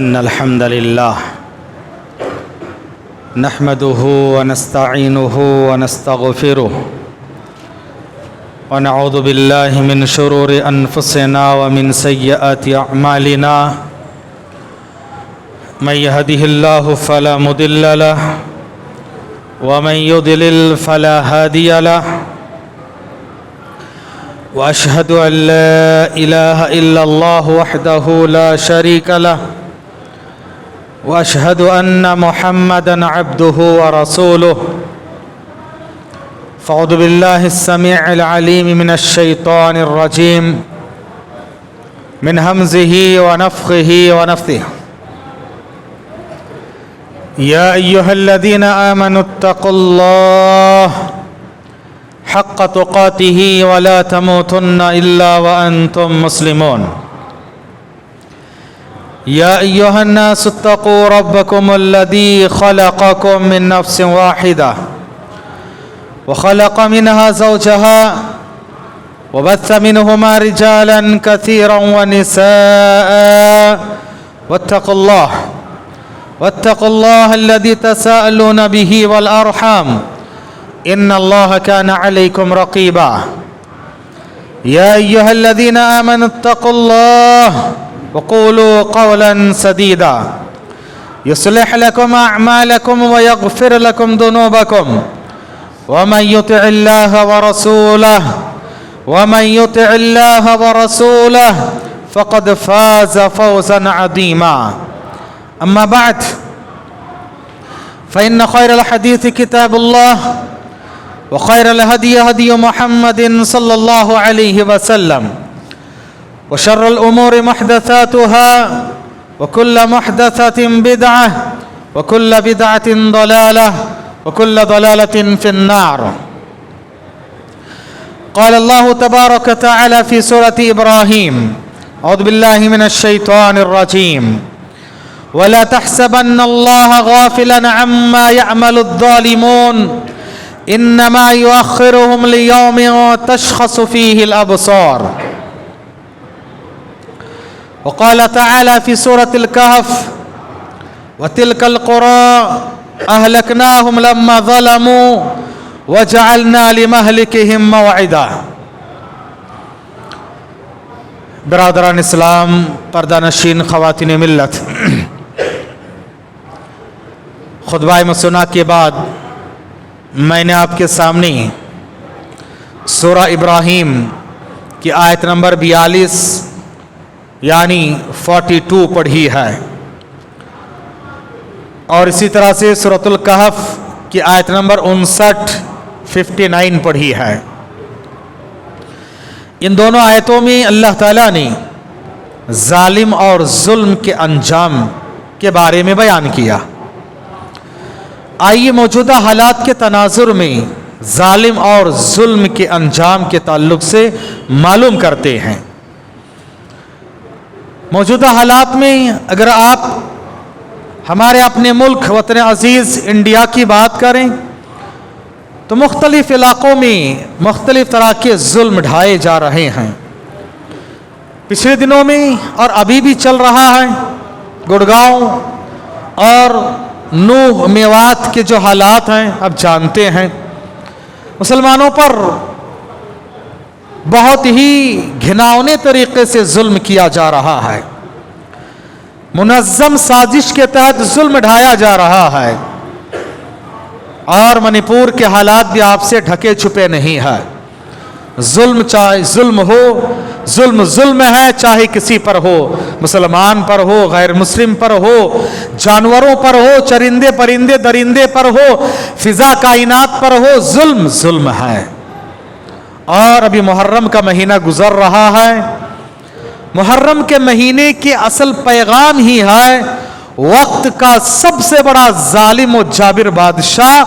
إن الحمد لله نحمده ونستعينه ونستغفره ونعوذ بالله من شرور أنفسنا ومن سيئات أعمالنا من يهده الله فلا مضل له ومن يضلل فلا هادي له وأشهد أن لا إله إلا الله وحده لا شريك له وأشهد أن محمدًا عبده ورسوله فأعوذ بالله السميع العليم من الشيطان الرجيم من همزه ونفخه ونفثه يا أيها الذين آمنوا اتقوا الله حق تقاته ولا تموتن إلا وأنتم مسلمون يا أيها الناس اتقوا ربكم الذي خلقكم من نفس واحدة وخلق منها زوجها وبث منهما رجالا كثيرا ونساء واتقوا الله الذي تساءلون به والأرحام إن الله كان عليكم رقيبا يا أيها الذين آمنوا اتقوا الله وقولوا قولا سديدا يصلح لكم أعمالكم ويغفر لكم ذنوبكم ومن يطع الله ورسوله فقد فاز فوزا عظيما أما بعد فإن خير الحديث كتاب الله وخير الهدي هدي محمد صلى الله عليه وسلم وشر الأمور محدثاتها وكل محدثة بدعة وكل بدعة ضلالة وكل ضلالة في النار. قال الله تبارك وتعالى في سورة إبراهيم أعوذ بالله من الشيطان الرجيم ولا تحسبن الله غافلا عما يعمل الظالمون إنما يؤخرهم ليوم تشخص فيه الأبصار. وقال تعالى في سورة الكهف وتلك القرى أهلكناهم لما ظلموا وجعلنا لمهلكهم موعدا. برادران اسلام، پردہ نشین خواتین ملت، خطبہ مسنہ کے بعد میں نے آپ کے سامنے سورہ ابراہیم کی آیت نمبر 42 یعنی 42 پڑھی ہے، اور اسی طرح سے سورۃ الکہف کی آیت نمبر 59 پڑھی ہے۔ ان دونوں آیتوں میں اللہ تعالیٰ نے ظالم اور ظلم کے انجام کے بارے میں بیان کیا۔ آئیے موجودہ حالات کے تناظر میں ظالم اور ظلم کے انجام کے تعلق سے معلوم کرتے ہیں۔ موجودہ حالات میں اگر آپ ہمارے اپنے ملک وطن عزیز انڈیا کی بات کریں تو مختلف علاقوں میں مختلف طرح کے ظلم ڈھائے جا رہے ہیں۔ پچھلے دنوں میں اور ابھی بھی چل رہا ہے۔ گڑگاؤں اور نوح میوات کے جو حالات ہیں اب جانتے ہیں۔ مسلمانوں پر بہت ہی گھناؤنے طریقے سے ظلم کیا جا رہا ہے، منظم سازش کے تحت ظلم ڈھایا جا رہا ہے، اور منی پور کے حالات بھی آپ سے ڈھکے چھپے نہیں ہے۔ ظلم چاہے ظلم ہو، ظلم ہے، چاہے کسی پر ہو، مسلمان پر ہو، غیر مسلم پر ہو، جانوروں پر ہو، چرندے پرندے درندے پر ہو، فضا کائنات پر ہو، ظلم ہے۔ اور ابھی محرم کا مہینہ گزر رہا ہے۔ محرم کے مہینے کے اصل پیغام ہی ہے وقت کا سب سے بڑا ظالم و جابر بادشاہ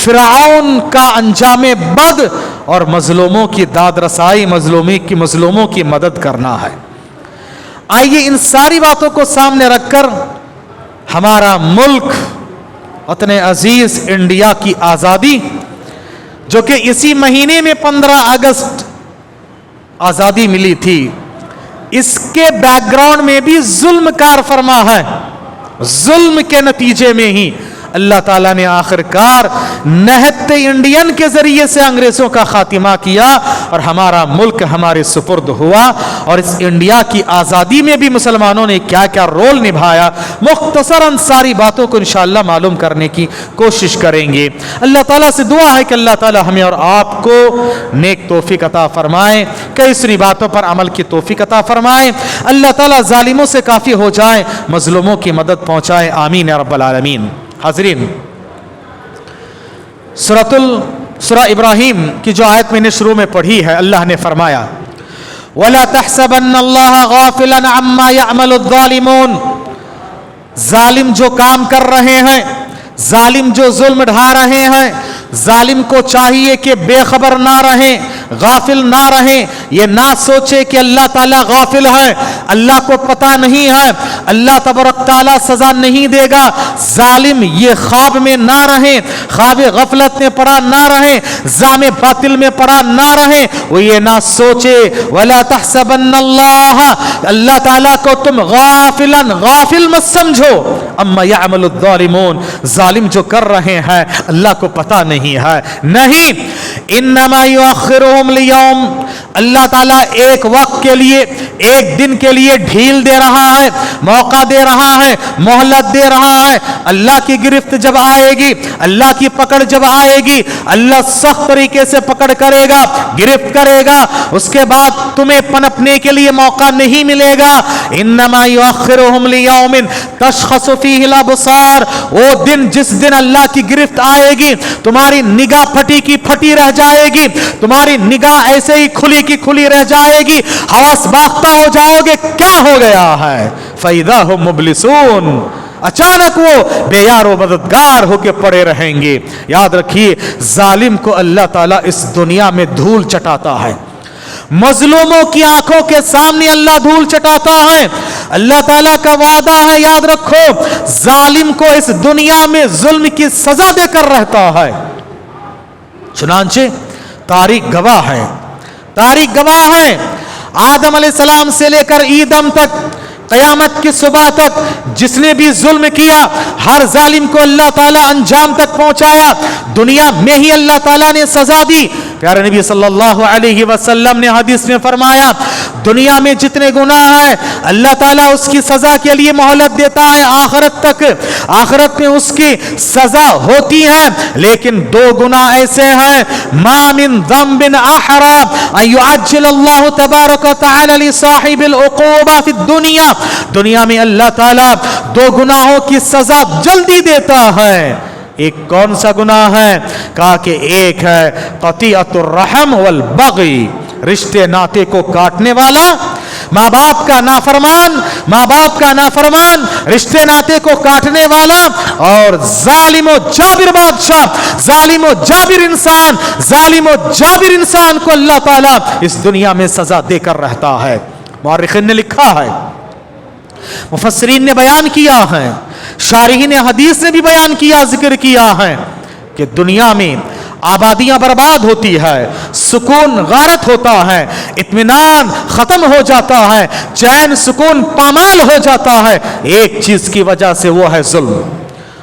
فرعون کا انجام بد اور مظلوموں کی داد رسائی، مظلوموں کی مدد کرنا ہے۔ آئیے ان ساری باتوں کو سامنے رکھ کر ہمارا ملک وطن عزیز انڈیا کی آزادی، جو کہ اسی مہینے میں 15 اگست آزادی ملی تھی، इसके बैकग्राउंड में भी जुल्म कार फरमा है। जुल्म के नतीजे में ही अल्लाह ताला ने आखिरकार नहते इंडियन के जरिए से अंग्रेजों का खातिमा किया और हमारा मुल्क हमारे सुपुर्द हुआ। और इस इंडिया की आज़ादी में भी मुसलमानों ने क्या क्या रोल निभाया, मुख्तसरन सारी बातों को इंशाअल्लाह मालूम करने की कोशिश करेंगे। अल्लाह ताला से दुआ है कि अल्लाह ताला हमें और आपको नेक तौफीक अता फरमाए, कई सारी बातों पर अमल की तौफीक अता फरमाए। अल्लाह ताला जालिमों से काफ़ी हो जाए, मजलूमों की मदद पहुँचाए, आमीन या रब्बल आलमीन। हाज़रीन, सूरह इब्राहीम की जो आयत मैंने शुरू में पढ़ी है, अल्लाह ने फरमाया वला तहसबन्नल्लाह गाफिलन अम्मा यअमलुज़्ज़ालिमून, जालिम जो काम कर रहे हैं, जालिम जो जुल्म ढा रहे हैं, जालिम को चाहिए कि बेखबर ना रहें, गाफिल ना रहें, ये ना सोचे कि अल्लाह ताला गाफिल है, अल्लाह को पता नहीं है, अल्लाह तबारक ताला सजा नहीं देगा। जालिम ये ख्वाब में ना रहें, ख्वाब गफलत में पड़ा ना रहें, जामे बातिल में पड़ा ना रहें, वो ये ना सोचे वला तहसबन्नल्लाह, अल्लाह ताला को तुम गाफिलन, गाफिल मत समझो, अम्मा यअमलुज़्ज़ालिमून, जालिम जो कर रहे हैं अल्लाह को पता नहीं है। नहीं, इन्नमा युअख्खिरुहुम लियौम, अल्लाह ताला एक वक्त के लिए, एक दिन के लिए ढील दे रहा है, मौका दे रहा है, मोहलत दे रहा है। अल्लाह की गिरफ्त जब आएगी, अल्लाह की पकड़ जब आएगी, अल्लाह सख्त तरीके से पकड़ करेगा, गिरफ्त करेगा, उसके बाद तुम्हें पनपने के लिए मौका नहीं मिलेगा। इन्नमा युअख्खिरुहुम लियौमिन तशख़सु फ़ीहिल अब्सार, वो दिन जिस दिन अल्लाह की गिरफ्त आएगी, तुम्हारी निगाह फटी की फटी रह जाएगी, तुम्हारी निगाह ऐसे ही खुली की खुली रह जाएगी, हवस बाख्ता हो जाओगे, क्या हो गया है, फ़इज़ा हुम मुब्लिसून, अचानक वो बेयारो मददगार होके पड़े रहेंगे। याद रखिए, जालिम को अल्लाह ताला इस दुनिया में धूल चटाता है, मजलूमों की आंखों के सामने अल्लाह धूल चटाता है। अल्लाह ताला का वादा है, याद रखो, जालिम को इस दुनिया में जुल्म की सजा देकर रहता है। चुनांचे तारीख गवाह है, तारीख गवाह है, आदम अलैहिस्सलाम से लेकर ईदम तक, क़यामत की सुबह तक जिसने भी जुल्म किया, हर जालिम को अल्लाह ताला अंजाम तक पहुंचाया, दुनिया में ही अल्लाह ताला ने सजा दी। प्यारे नबी सल्लल्लाहु अलैहि वसल्लम ने हदीस में फरमाया, दुनिया में जितने गुनाह हैं अल्लाह ताला उसकी सजा के लिए मोहलत देता है आखिरत तक, आखिरत में उसकी सजा होती है। लेकिन दो गुनाह ऐसे हैं, मा मिन ज़म्बिन अहरा अन युअज्जिल अल्लाहु तबारक व तआला लि साहिबिल उक़ूबा फिद दुनिया, दुनिया में अल्लाह ताला दो गुनाहों की सजा जल्दी देता है। एक कौन सा गुनाह है? कहा कि एक है क़तिअतुर रहम वल बग़ी, रिश्ते नाते को काटने वाला, माँ बाप का नाफरमान, माँ बाप का नाफरमान, रिश्ते नाते को काटने वाला, और जालिम व जाबिर बादशाह, जालिम व जाबिर इंसान, जालिम व जाबिर इंसान को अल्लाह ताला इस दुनिया में सजा देकर रहता है। मुअर्रिखीन ने लिखा है, मुफस्सिरीन ने बयान किया है, शारिहीन हदीस ने भी बयान किया, जिक्र किया है कि दुनिया में आबादियां बर्बाद होती है, सुकून गारत होता है, इत्मीनान खत्म हो जाता है, चैन सुकून पामाल हो जाता है, एक चीज की वजह से, वो है जुल्म,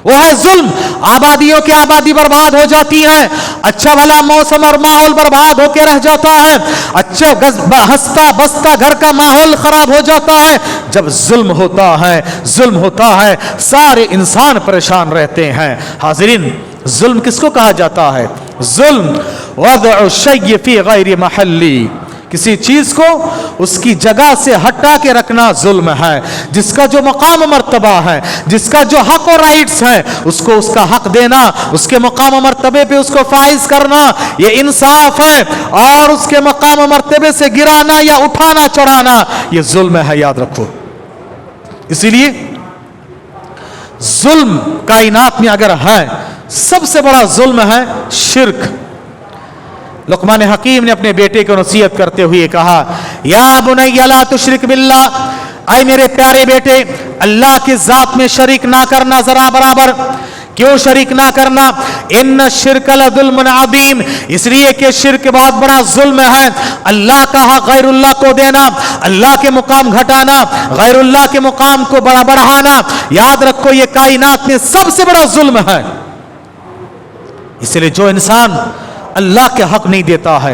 वो है जुल्म। आबादियों की आबादी बर्बाद हो जाती है, अच्छा भला मौसम और माहौल बर्बाद होकर रह जाता है, अच्छा हंसता बसता घर का माहौल खराब हो जाता है। जब जुल्म होता है, जुल्म होता है, सारे इंसान परेशान रहते हैं। हाज़रीन, जुल्म किसको कहा जाता है? जुल्म वज़अ शय्य फी गैरि महल्ली, किसी चीज को उसकी जगह से हटा के रखना जुल्म है। जिसका जो मकाम मर्तबा है, जिसका जो हक और राइट्स है, उसको उसका हक देना, उसके मकाम मर्तबे पे उसको फाइज करना, ये इंसाफ है। और उसके मकाम मर्तबे से गिराना या उठाना चढ़ाना, ये जुल्म है, याद रखो। इसीलिए जुल्म कायनात में अगर है, सबसे बड़ा जुल्म है शिर्क। लुक़मान हकीम ने अपने बेटे को नसीहत करते हुए कहा, या बुनय्या ला तुश्रिक बिल्लाह, ऐ मेरे प्यारे बेटे, अल्लाह की जात में शरीक ना करना जरा बराबर। क्यों शरीक ना करना? इन्न शिर्क लजुल्मुन अज़ीम, इसलिए कि शिर्क बहुत बड़ा जुल्म है। अल्लाह का हक गैरुल्लाह को देना, अल्लाह के मुकाम घटाना, गैरुल्लाह के मुकाम को बढ़ाना, याद रखो ये कायनात में सबसे बड़ा जुल्म है। इसलिए जो इंसान अल्लाह के हक नहीं देता है,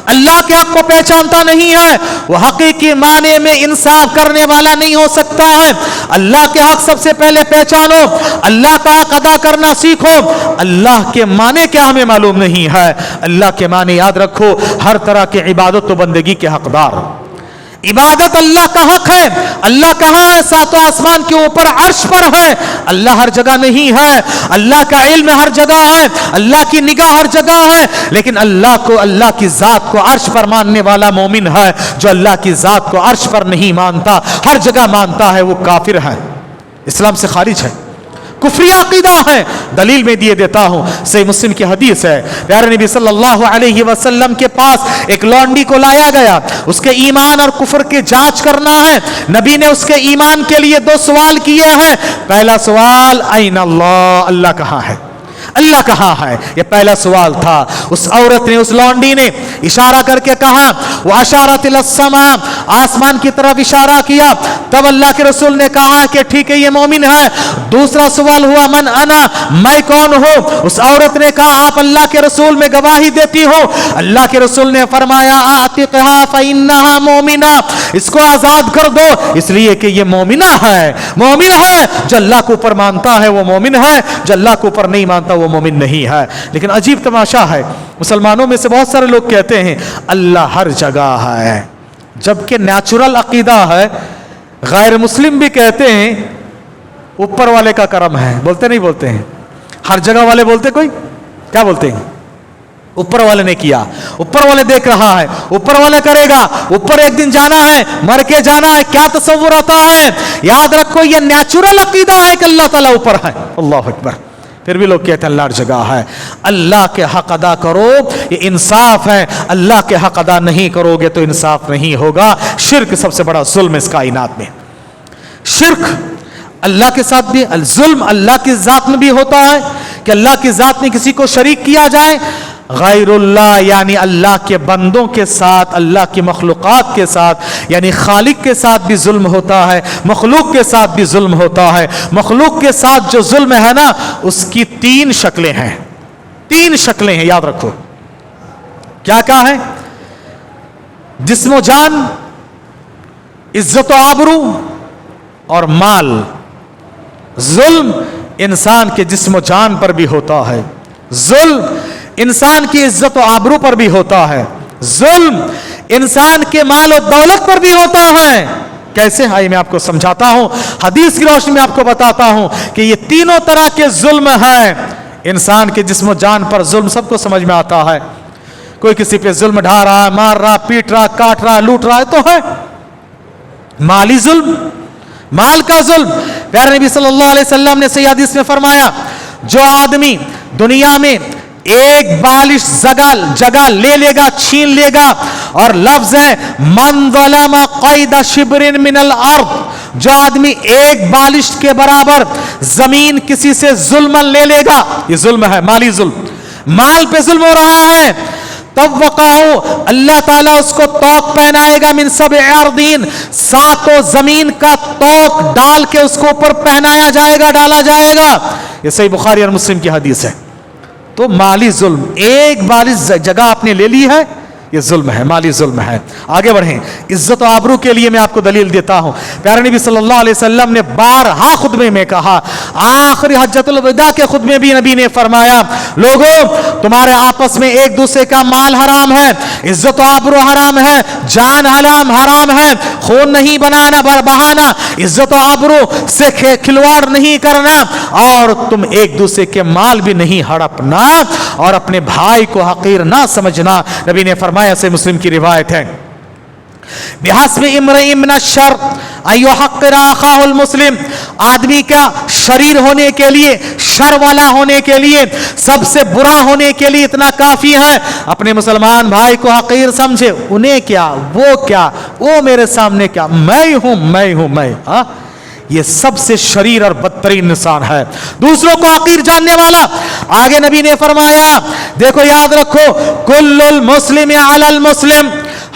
अल्लाह के हक को पहचानता नहीं है, वो हकीकी माने में इंसाफ करने वाला नहीं हो सकता है। अल्लाह के हक सबसे पहले पहचानो, अल्लाह का हक अदा करना सीखो। अल्लाह के माने क्या हमें मालूम नहीं है। अल्लाह के माने याद रखो, हर तरह के इबादत व बंदगी के हकदार। इबादत अल्लाह का हक है। अल्लाह कहाँ है? सातों आसमान के ऊपर अर्श पर है। अल्लाह हर जगह नहीं है। अल्लाह का इल्म हर जगह है, अल्लाह की निगाह हर जगह है, लेकिन अल्लाह को, अल्लाह की जात को अर्श पर मानने वाला मोमिन है। जो अल्लाह की जात को अर्श पर नहीं मानता, हर जगह मानता है, वो काफिर है, इस्लाम से खारिज है, कुफरी अकीदा है। दलील में दिए देता हूं, सही मुस्लिम की हदीस है। प्यारे नबी सल्लल्लाहु अलैहि वसल्लम के पास एक लौंडी को लाया गया, उसके ईमान और कुफर की जांच करना है। नबी ने उसके ईमान के लिए 2 सवाल किए हैं। पहला सवाल, ऐन अल्लाह, अल्लाह कहाँ है, अल्लाह कहाँ है, यह पहला सवाल था। उस औरत ने, उस लौंडी ने इशारा करके कहा, वो अशारत इलस्समा, आसमान की तरफ इशारा किया। तब अल्लाह के रसूल ने कहा कि ठीक है, ये मोमिन है। दूसरा सवाल हुआ, मन अना, मैं कौन हूं? उस औरत ने कहा, आप अल्लाह के रसूल में गवाही देती हो। अल्लाह के रसूल ने फरमाया, आतिक़हा फ़इन्नहा मोमिना, इसको आजाद कर दो, इसलिए कि ये मोमिना है। मोमिन है, जो अल्लाह को ऊपर मानता है वो मोमिन है, जो अल्लाह को ऊपर नहीं मानता वो मोमिन नहीं है। लेकिन अजीब तमाशा है, मुसलमानों में से बहुत सारे लोग कहते हैं अल्लाह हर जगह है, जबकि नेचुरल अकीदा है। गैर मुस्लिम भी कहते हैं ऊपर वाले का करम है। बोलते नहीं बोलते हैं? हर जगह वाले बोलते, कोई क्या बोलते हैं? ऊपर वाले ने किया, ऊपर वाले देख रहा है, ऊपर वाले करेगा, ऊपर एक दिन जाना है, मर के जाना है। क्या तस्वुर आता है? याद रखो, ये नेचुरल अकीदा है कि अल्लाह ताला ऊपर है। अल्लाह अकबर। फिर भी लोग कहते हैं अल्लाह हर जगह है। अल्लाह के हक अदा करो, ये इंसाफ है। अल्लाह के हक अदा नहीं करोगे तो इंसाफ नहीं होगा। शिर्क सबसे बड़ा जुल्म इस कायनात में। शिर्क अल्लाह के साथ भी, जुल्म अल्लाह की जात में भी होता है कि अल्लाह की जात में किसी को शरीक किया जाए। गैरुल्लाह यानी अल्लाह के बंदों के साथ, अल्लाह की मखलूक़ात के साथ यानी खालिक के साथ भी जुल्म होता है, मखलूक के साथ भी जुल्म होता है। मखलूक के साथ जो जुल्म है ना, उसकी 3 शक्लें हैं। 3 शक्लें हैं, याद रखो। क्या क्या है? जिस्म जान, इज्जत आबरू और माल। जुल्म इंसान के जिस्म जान पर भी होता है, जुल्म इंसान की इज्जत और आबरू पर भी होता है, जुल्म इंसान के माल और दौलत पर भी होता है। कैसे? आइए मैं आपको समझाता हूं, हदीस की रोशनी में आपको बताता हूं कि ये तीनों तरह के जुल्म हैं। इंसान के जिस्म जान पर जुल्म सबको समझ में आता है। कोई किसी पे जुल्म ढा रहा है, मार रहा, पीट रहा, काट रहा, लूट रहा है, तो है माली जुल्म, माल का जुल्म। प्यारे नबी सल्लल्लाहु अलैहि वसल्लम ने सही हदीस में फरमाया, जो आदमी दुनिया में एक बालिश जगह ले लेगा, छीन लेगा, और लफ्ज है मन ज़लमा क़ैद शिब्रिन मिनल अर्द, जो आदमी एक बालिश के बराबर जमीन किसी से जुल्म ले लेगा, ये जुल्म है, माली जुल्म, माल पे जुल्म हो रहा है, तब वक़ाहु, अल्लाह ताला उसको तोक पहनाएगा मिन सब'i अर्दीन, 7 जमीन का तोक डाल के उसको ऊपर पहनाया जाएगा, डाला जाएगा। ये सही बुखारी और मुस्लिम की हदीस है। तो माली जुल्म, एक बालिश जगह आपने ले ली है, ये जुल्म है, माली जुल्म है। आगे बढ़ें, इज्जत और आबरू के लिए मैं आपको दलील देता हूं। प्यारे नबी सल्लल्लाहु अलैहि वसल्लम ने 12 खुतबे में कहा, आखिरी हज्जतुल विदा के खुतबे में भी नबी ने फरमाया, लोगों तुम्हारे आपस में एक दूसरे का माल हराम है, इज्जत और आबरू हराम है, जान हराम है, खून नहीं बहाना, इज्जत और आबरू से खिलवाड़ नहीं करना, और तुम एक दूसरे के माल भी नहीं हड़पना, और अपने भाई को हकीर ना समझना। नबी ने फरमाया, से मुस्लिम की रिवायत है, बिहस्बि इम्रिइन मिन अश-शर अन युहक़्क़िर अख़ाहुल मुस्लिम, आदमी का शरीर होने के लिए, शर वाला होने के लिए, सबसे बुरा होने के लिए इतना काफी है अपने मुसलमान भाई को हकीर समझे। उन्हें क्या, वो क्या, वो मेरे सामने क्या, मैं हूं। یہ سب سے شریر اور بدترین انسان ہے، دوسروں کو حقیر جاننے والا۔ آگے نبی نے فرمایا، دیکھو یاد رکھو، کل المسلم علی المسلم،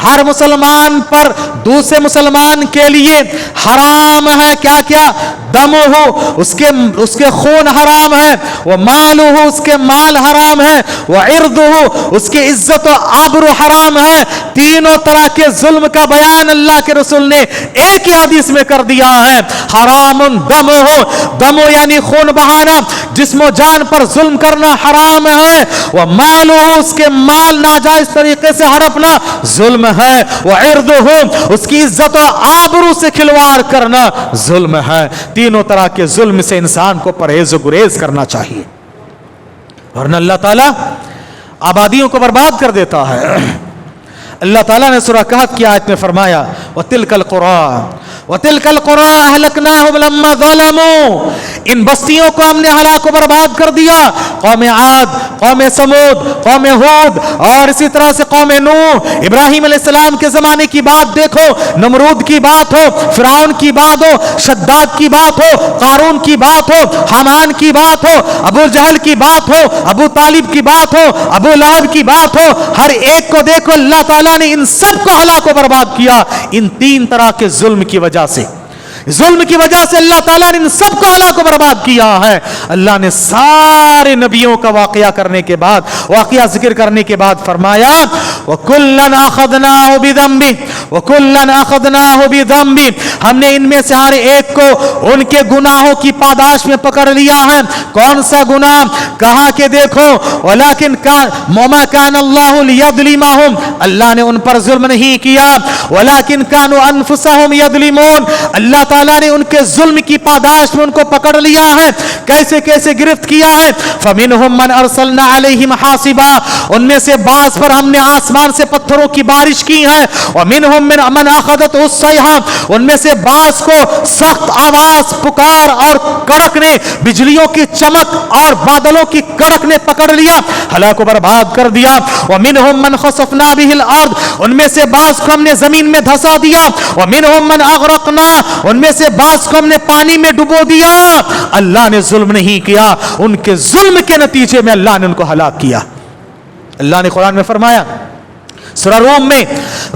ہر مسلمان پر دوسرے مسلمان کے لیے حرام ہے کیا کیا؟ دم ہو، اس کے خون حرام ہے، وہ مال ہو، اس کے مال حرام ہے، وہ عرض ہو، اس کی عزت و آبرو حرام ہے۔ تینوں طرح کے ظلم کا بیان اللہ کے رسول نے ایک ہی حدیث میں کر دیا ہے۔ حرام دم ہو، دم یعنی خون بہانا، جسم و جان پر ظلم کرنا حرام ہے۔ وہ مال ہو، اس کے مال ناجائز طریقے سے ہڑپنا ظلم ہے۔ وہ عرض ہو، اس کی عزت و آبرو سے کھلواڑ کرنا ظلم ہے۔ تینوں طرح کے ظلم سے انسان کو پرہیز و گریز کرنا چاہیے، ورنہ اللہ تعالیٰ آبادیوں کو برباد کر دیتا ہے۔ اللہ تعالیٰ نے سورہ کہف کی آیت میں فرمایا، وَتِلْكَ الْقُرَىٰ وَتِلْكَ الْقُرَىٰ أَهْلَكْنَاهُمْ لَمَّا ظَلَمُوا، ان بستیوں کو ہم نے ہلاک و برباد کر دیا۔ قوم عاد، قوم سمود، قوم ہود، اور اسی طرح سے قوم نوح، ابراہیم علیہ السلام کے زمانے کی بات دیکھو، نمرود کی بات ہو، فرعون کی بات ہو، شداد کی بات ہو، قارون کی بات ہو، حامان کی بات ہو، ابو جہل کی بات ہو، ابو طالب کی بات ہو، ابو لہب کی بات ہو، ہر ایک کو دیکھو، اللہ تعالیٰ نے ان سب کو ہلاک و برباد کیا ان تین طرح کے ظلم کی وجہ سے۔ ظلم کی وجہ سے اللہ تعالیٰ نے ان سب کو ہلاک و برباد کیا ہے۔ اللہ نے سارے نبیوں کا واقعہ کرنے کے بعد، واقعہ ذکر کرنے کے بعد فرمایا، وَكُلًّا أَخَذْنَاهُ بِذَنبِهِ وَكُلًّا أَخَذْنَاهُ بِذَنبِهِ، ہم نے ان میں سے ہر ایک کو ان کے گناہوں کی پاداش میں پکڑ لیا ہے۔ کون سا گناہ؟ کہا کہ دیکھو، وَلَكِنْ وَمَا كَانَ اللَّهُ لِيَظْلِمَهُمْ، اللہ نے ان پر ظلم نہیں کیا، وَلَكِنْ كَانُوا أَنفُسَهُمْ يَظْلِمُونَ، اللہ تعالیٰ نے ان کے ظلم کی پاداش میں ان کو پکڑ لیا ہے۔ کیسے کیسے گرفت کیا ہے؟ فَمِنْهُمْ مَنْ أَرْسَلْنَا عَلَيْهِمْ حَاصِبًا، ان میں سے بعض پر ہم نے آسمان سے پتھروں کی بارش کی ہے۔ وَمِنْهُمْ مَنْ أَخَذَتْهُ الصَّيْحَةُ، ان میں سے بعض کو سخت آواز، پکار اور کڑک نے، بجلیوں کی چمک اور بادلوں کی کڑک نے پکڑ لیا، ہلاک و برباد کر دیا۔ وَمِنْهُمْ مَنْ خَسَفْنَا بِهِ الْأَرْضَ، ان میں سے بعض کو ہم نے زمین میں دھسا دیا۔ وَمِنْهُمْ مَنْ أَغْرَقْنَا، ان میں سے بعض کو ہم نے پانی میں ڈبو دیا۔ اللہ نے ظلم نہیں کیا، ان کے ظلم کے نتیجے میں اللہ نے ان کو ہلاک کیا۔ اللہ نے قرآن میں فرمایا سورہ روم میں،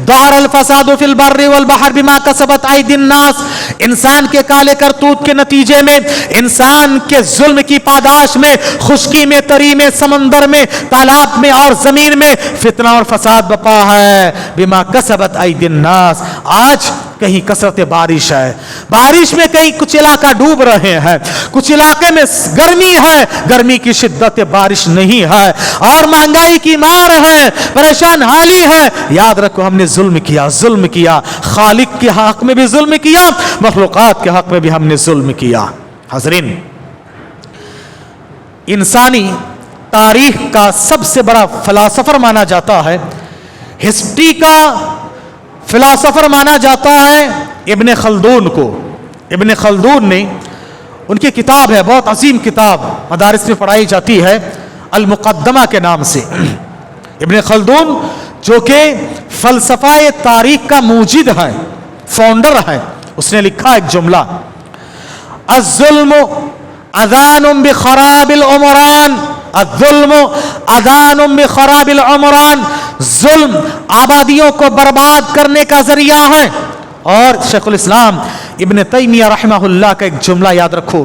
ظہر الفساد فی البر والبحر بما کسبت ایدی الناس، انسان کے کالے کرتوت کے نتیجے میں، انسان کے ظلم کی پاداش میں، خشکی میں، تری میں، سمندر میں، تالاب میں اور زمین میں فتنہ اور فساد بپا ہے۔ بما کسبت ایدی الناس، آج کہیں کثرت بارش ہے، بارش میں کہیں کچھ علاقہ ڈوب رہے ہیں، کچھ علاقے میں گرمی ہے، گرمی کی شدت بارش نہیں ہے، اور مہنگائی کی مار ہے، پریشان حالی ہے۔ یاد رکھو، ہم نے ظلم کیا، ظلم کیا، خالق کے حق میں بھی ظلم کیا، مخلوقات کے حق میں بھی ہم نے ظلم کیا۔ حاضرین، انسانی تاریخ کا سب سے بڑا فلاسفر مانا جاتا ہے، ہسٹری کا فلاسفر مانا جاتا ہے ابن خلدون کو۔ ابن خلدون نے، ان کی کتاب ہے، بہت عظیم کتاب، مدارس میں پڑھائی جاتی ہے، المقدمہ کے نام سے۔ ابن خلدون جو کہ فلسفہ تاریخ کا موجد ہے، فاؤنڈر ہے، اس نے لکھا ایک جملہ، الظلم اذان بخراب العمران، الظلم اذان بخراب العمران، ظلم آبادیوں کو برباد کرنے کا ذریعہ ہے۔ اور شیخ الاسلام ابن تیمیہ رحمہ اللہ کا ایک جملہ یاد رکھو،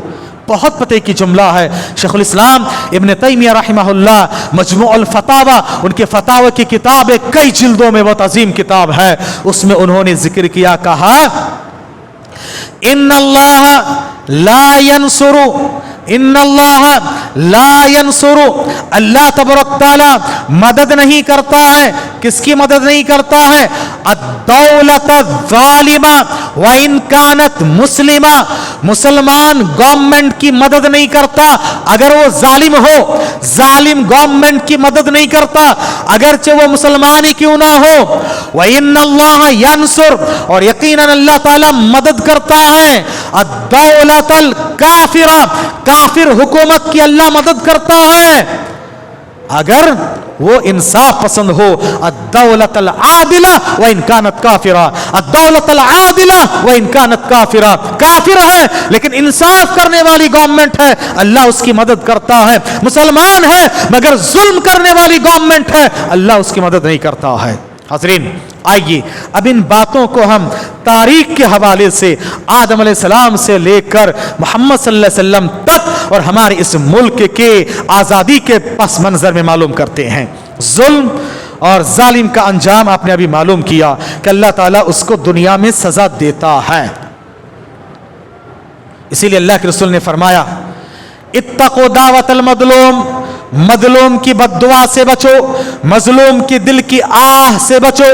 بہت پتے کی جملہ ہے۔ شیخ الاسلام ابن تیمیہ رحمہ اللہ، مجموع الفتاوی، ان کے فتاوی کی کتاب ہے، کئی جلدوں میں، بہت عظیم کتاب ہے، اس میں انہوں نے ذکر کیا، کہا ان اللہ لا ینصر، ان اللہ لا ینصر، اللہ تبارک تعالی مدد نہیں کرتا ہے، کس کی مدد نہیں کرتا ہے؟ الدولت الظالمہ وان کانت مسلمہ، مسلمان گورنمنٹ کی مدد نہیں کرتا اگر وہ ظالم ہو، ظالم گورنمنٹ کی مدد نہیں کرتا اگرچہ وہ مسلمان ہی کیوں نہ ہو۔ وَإِنَّ اللَّهَ يَنْصُرُ، اور یقیناً اللہ تعالیٰ مدد کرتا ہے، الدولت الکافرہ، کافر حکومت کی اللہ مدد کرتا ہے اگر वो इंसाफ पसंद हो। अद्दौलत अल आदिला व इन कानत काफिरा, अद्दौलत अल आदिला व इन कानत काफिरा। काफिर है लेकिन इंसाफ करने वाली गवर्नमेंट है, अल्लाह उसकी मदद करता है। मुसलमान है मगर जुल्म करने वाली गवर्नमेंट है, अल्लाह उसकी मदद नहीं करता है। हाज़रीन, आइए अब इन बातों को हम तारीख के हवाले से आदम अलैहिस्सलाम से लेकर मोहम्मद सल्लल्लाहु अलैहि वसल्लम तक और हमारे इस मुल्क के आज़ादी के पस मंज़र में मालूम करते हैं। जुल्म और जालिम का अंजाम आपने अभी मालूम किया कि अल्लाह ताला उसको दुनिया में सज़ा देता है। इसीलिए अल्लाह के रसूल ने फरमाया, इत्तक़ू दावतल मज़लूम, मजलूम की बद्दुआ से बचो, मजलूम की दिल की आह से बचो,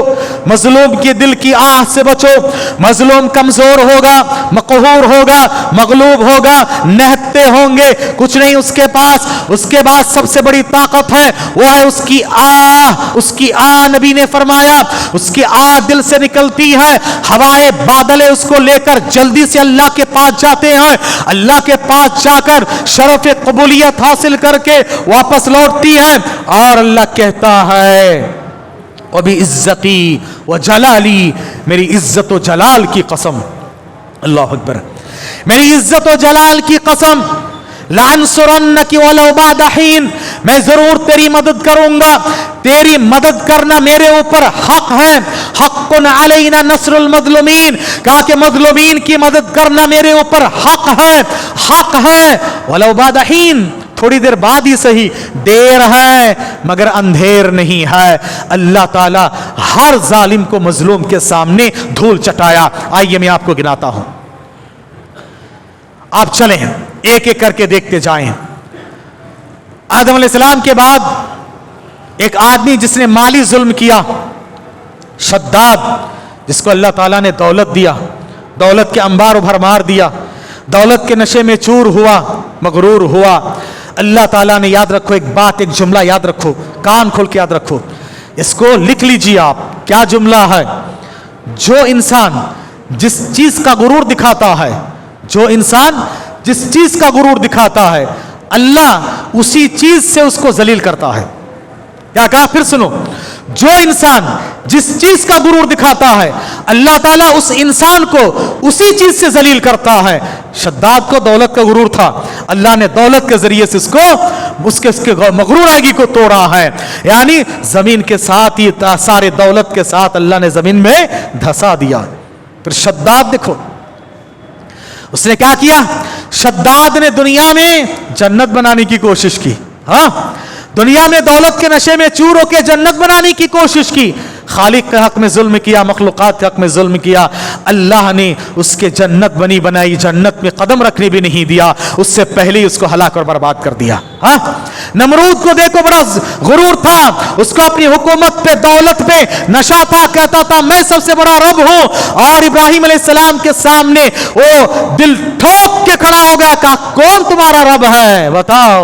मजलूम की दिल की आह से बचो। मजलूम कमजोर होगा, मक़हूर होगा, मगलूब होगा, निहत्ते होंगे, कुछ नहीं उसके पास। उसके बाद सबसे बड़ी ताकत है वो है उसकी आह। उसकी आह नबी ने फरमाया, उसकी आह दिल से निकलती है, हवाए बादले उसको लेकर जल्दी से अल्लाह के पास जाते हैं। अल्लाह के पास जाकर शरफ कबूलियत हासिल करके वापस लौटती है और अल्लाह कहता है, अभी इज्जती व जलाली, मेरी इज्जत व जलाल की कसम, अल्लाह अकबर, मेरी इज्जत व जलाल की कसम, लानसुरन्नकी वलौ बाद हीन, मैं जरूर तेरी मदद करूंगा। तेरी मदद करना मेरे ऊपर हक है। हक़्क़ुन अलैना नस्रुल मज़लूमीन, कहा कि मज़लूमीन की मदद करना मेरे ऊपर हक है, हक है। वलौ बाद हीन, थोड़ी देर बाद ही सही, देर है मगर अंधेर नहीं है। अल्लाह ताला हर जालिम को मजलूम के सामने धूल चटाया। आइए मैं आपको गिनाता हूं, आप चलें एक एक करके देखते जाएं। आदम अलैहिस्सलाम के बाद एक आदमी जिसने माली जुल्म किया, शद्दाद, जिसको अल्लाह ताला ने दौलत दिया, दौलत के अंबार उभर मार दिया, दौलत के नशे में चूर हुआ, मगरूर हुआ। अल्लाह ताला ने, याद रखो एक बात, एक जुमला याद रखो, कान खोल के याद रखो, इसको लिख लीजिए आप। क्या जुमला है? जो इंसान जिस चीज का गुरूर दिखाता है, जो इंसान जिस चीज का गुरूर दिखाता है, अल्लाह उसी चीज से उसको जलील करता है। क्या कहा? फिर सुनो, जो इंसान जिस चीज का गुरूर दिखाता है, अल्लाह ताला उस इंसान को उसी चीज से जलील करता है। शद्दाद को दौलत का गुरूर था, अल्लाह ने दौलत के जरिए से उसके मगरूरागी को तोड़ा है। यानी जमीन के साथ ही सारे दौलत के साथ अल्लाह ने जमीन में धसा दिया। फिर शद्दाद देखो उसने क्या किया। शद्दाद ने दुनिया में जन्नत बनाने की कोशिश की। हाँ, दुनिया में दौलत के नशे में चूर होकर जन्नत बनाने की कोशिश की। खालिक के हक में जुल्म किया, मखलूकात के हक में जुल्म किया। अल्लाह ने उसके जन्नत बनी बनाई, जन्नत में कदम रखने भी नहीं दिया, उससे पहले ही उसको हलाक और बर्बाद कर दिया। हाँ, नमरूद को देखो, बड़ा गुरूर था, उसको अपनी हुकूमत पे, दौलत पे नशा था, कहता था मैं सबसे बड़ा रब हूं। और इब्राहिम अलैहिस्सलाम के सामने वो दिल ठोक के खड़ा हो गया, कहा कौन तुम्हारा रब है बताओ।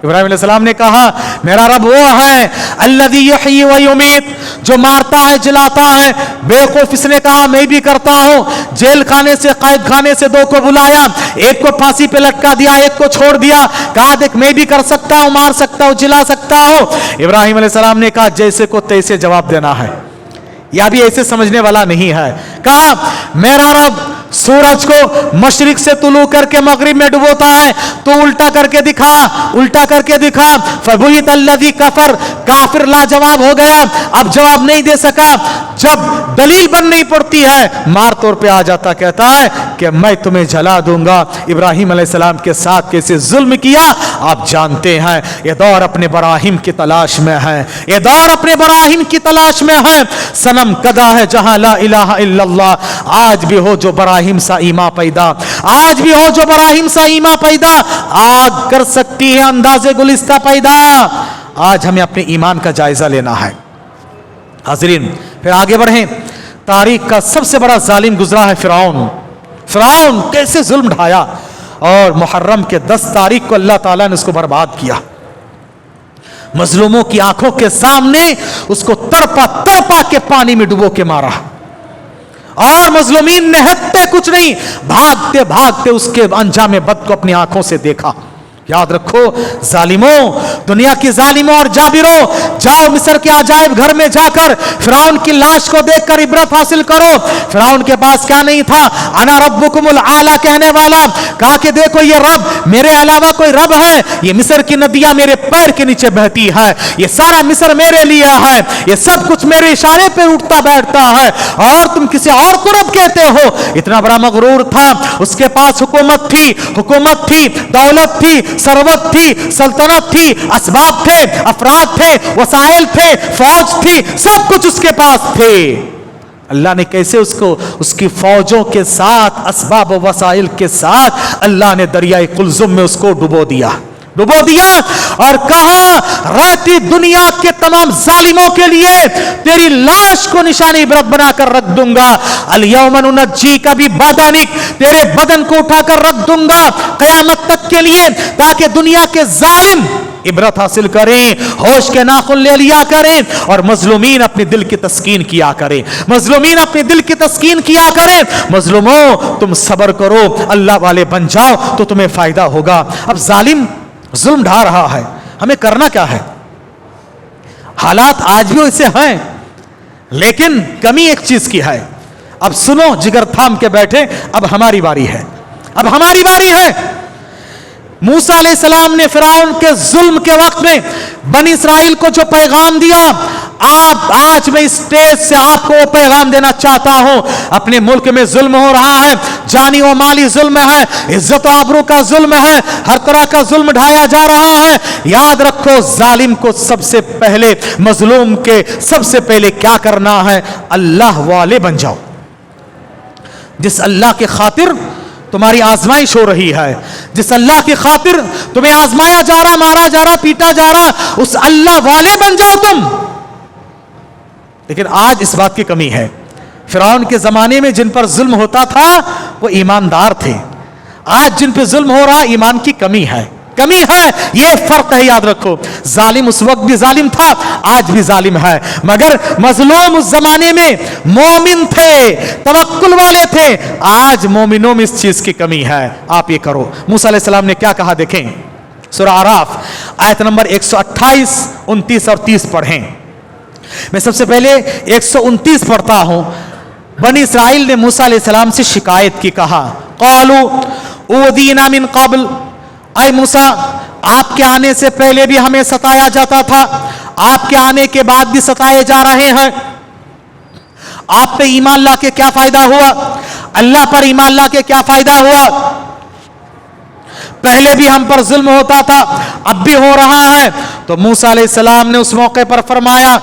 इब्राहिम अलैहिस्सलाम ने कहा मेरा रब वो है अल्लज़ी युहयी व युमीत, जो मारता है जिलाता है। बेवकूफ इसने कहा मैं भी करता हूं। जेल खाने से, कैद खाने से दो को बुलाया, एक को फांसी पे लटका दिया, एक को छोड़ दिया। कहा देख मैं भी कर सकता हूं, मार सकता हूं, जिला सकता हूं। इब्राहिम अलैहिस्सलाम ने कहा जैसे को तैसे जवाब देना है, या भी ऐसे समझने वाला नहीं है। कहा मेरा रब सूरज को मशरिक से तुलू करके मगरिब में डुबोता है, तो उल्टा करके दिखा, उल्टा करके दिखा। फबुहित अल्लज़ी कफर, काफिर लाजवाब हो गया, अब जवाब नहीं दे सका। जब दलील बननी पड़ती है मार तौर पे आ जाता, कहता है कि मैं तुम्हें जला दूंगा। इब्राहिम अलैहिस्सलाम के साथ कैसे जुल्म किया आप जानते हैं। ये दौर अपने बराहिम की तलाश में है, ये दौर अपने बराहिम की तलाश में है। सनम कदा है जहां ला इलाहा इल्लल्लाह, आज भी हो जो बराहिम सा ईमा पैदा, आज भी हो जो बराहिम सा ईमा पैदा। आग कर सकती है अंदाजे गुलिस्ता पैदा। आज हमें अपने ईमान का जायजा लेना है। हाज़रीन, फिर आगे बढ़ें। तारीख का सबसे बड़ा जालिम गुजरा है फिरौन। फिरौन कैसे जुल्म ढाया, और मुहर्रम के 10 तारीख को अल्लाह ताला ने उसको बर्बाद किया। मजलूमों की आंखों के सामने उसको तड़पा तड़पा के पानी में डुबो के मारा, और मजलूमीन निहत्ते कुछ नहीं, भागते भागते उसके अंजाम बद को अपनी आंखों से देखा। याद रखो जालिमों, दुनिया की जालिमों और जाबिरों, जाओ मिस्र के अजायब घर में जाकर फिरौन की लाश को देखकर इबरत हासिल करो। फिरौन के पास क्या नहीं था? अना रब्बुकुमुल आला कहने वाला। कहा कि देखो ये रब, मेरे अलावा कोई रब है? ये मिस्र की नदियां मेरे पैर के नीचे बहती है, ये सारा मिस्र मेरे लिए है, ये सब कुछ मेरे इशारे पे उठता बैठता है, और तुम किसी और को रब कहते हो। इतना बड़ा मगरूर था। उसके पास हुकूमत थी, दौलत थी, सरवत थी, सल्तनत थी, असबाब थे, अफराद थे, वसाइल थे, फौज थी, सब कुछ उसके पास थे। अल्लाह ने कैसे उसको उसकी फौजों के साथ, असबाब व वसाइल के साथ अल्लाह ने दरियाए कुलजुम में उसको डुबो दिया और कहा रहती दुनिया के तमाम जालिमों के लिए तेरी लाश को निशानी इबरत बनाकर रख दूंगा। अल यौम नुनज्जीका भी बदनिक, तेरे बदन को उठाकर रख दूंगा कयामत तक के लिए, ताकि दुनिया के जालिम इबरत हासिल करें, होश के नाखुन ले लिया करें, और मजलूमीन अपने दिल की तस्कीन किया करें, मजलूमों तुम सब्र करो, अल्लाह वाले बन जाओ तो तुम्हें फायदा होगा। अब जालिम जुल्म ढा रहा है, हमें करना क्या है? हालात आज भी ऐसे हैं, लेकिन कमी एक चीज की है। अब सुनो, जिगर थाम के बैठे, अब हमारी बारी है। मूसा अलैहिस्सलाम ने फिरौन के जुल्म के वक्त में बनी इसराइल को जो पैगाम दिया, आज मैं इस स्टेज से आपको वो पैगाम देना चाहता हूं। अपने मुल्क में जुल्म हो रहा है, जानी व माली जुल्म है, इज्जत व आबरू का जुल्म है, हर तरह का जुल्म ढाया जा रहा है। याद रखो, जालिम को सबसे पहले, मजलूम के सबसे पहले क्या करना है? अल्लाह वाले बन जाओ। जिस अल्लाह के खातिर तुम्हारी आजमाइश हो रही है, जिस अल्लाह की खातिर तुम्हें आजमाया जा रहा, मारा जा रहा, पीटा जा रहा, उस अल्लाह वाले बन जाओ तुम। लेकिन आज इस बात की कमी है। फिरौन के जमाने में जिन पर जुल्म होता था वो ईमानदार थे, आज जिन पर जुल्म हो रहा ईमान की कमी है। ये फर्क है, याद रखो। जालिम उस वक्त भी जालिम था, आज भी जालिम है, मगर मजलूम उस जमाने में मोमिन थे, तवक्कुल वाले थे। आज मोमिनों में इस चीज की कमी है। आप ये करो। मूसा अलैहिस्सलाम ने क्या कहा देखें, सूरह आराफ आयत नंबर 128, 29 और 30 पढ़ें। मैं सबसे पहले 129 पढ़ता हूं। बनी इसराइल ने मूसा अलैहिस्सलाम से शिकायत की, कहा क़ालू उदीना मिन क़ब्ल, ऐ मूसा, आपके आने से पहले भी हमें सताया जाता था, आपके आने के बाद भी सताए जा रहे हैं। आप पे ईमान ला के क्या फायदा हुआ? अल्लाह पर ईमान ला के क्या फायदा हुआ? पहले भी हम पर जुल्म होता था, अब भी हो रहा है। तो मूसा अलैहिस्सलाम ने उस मौके पर फरमाया,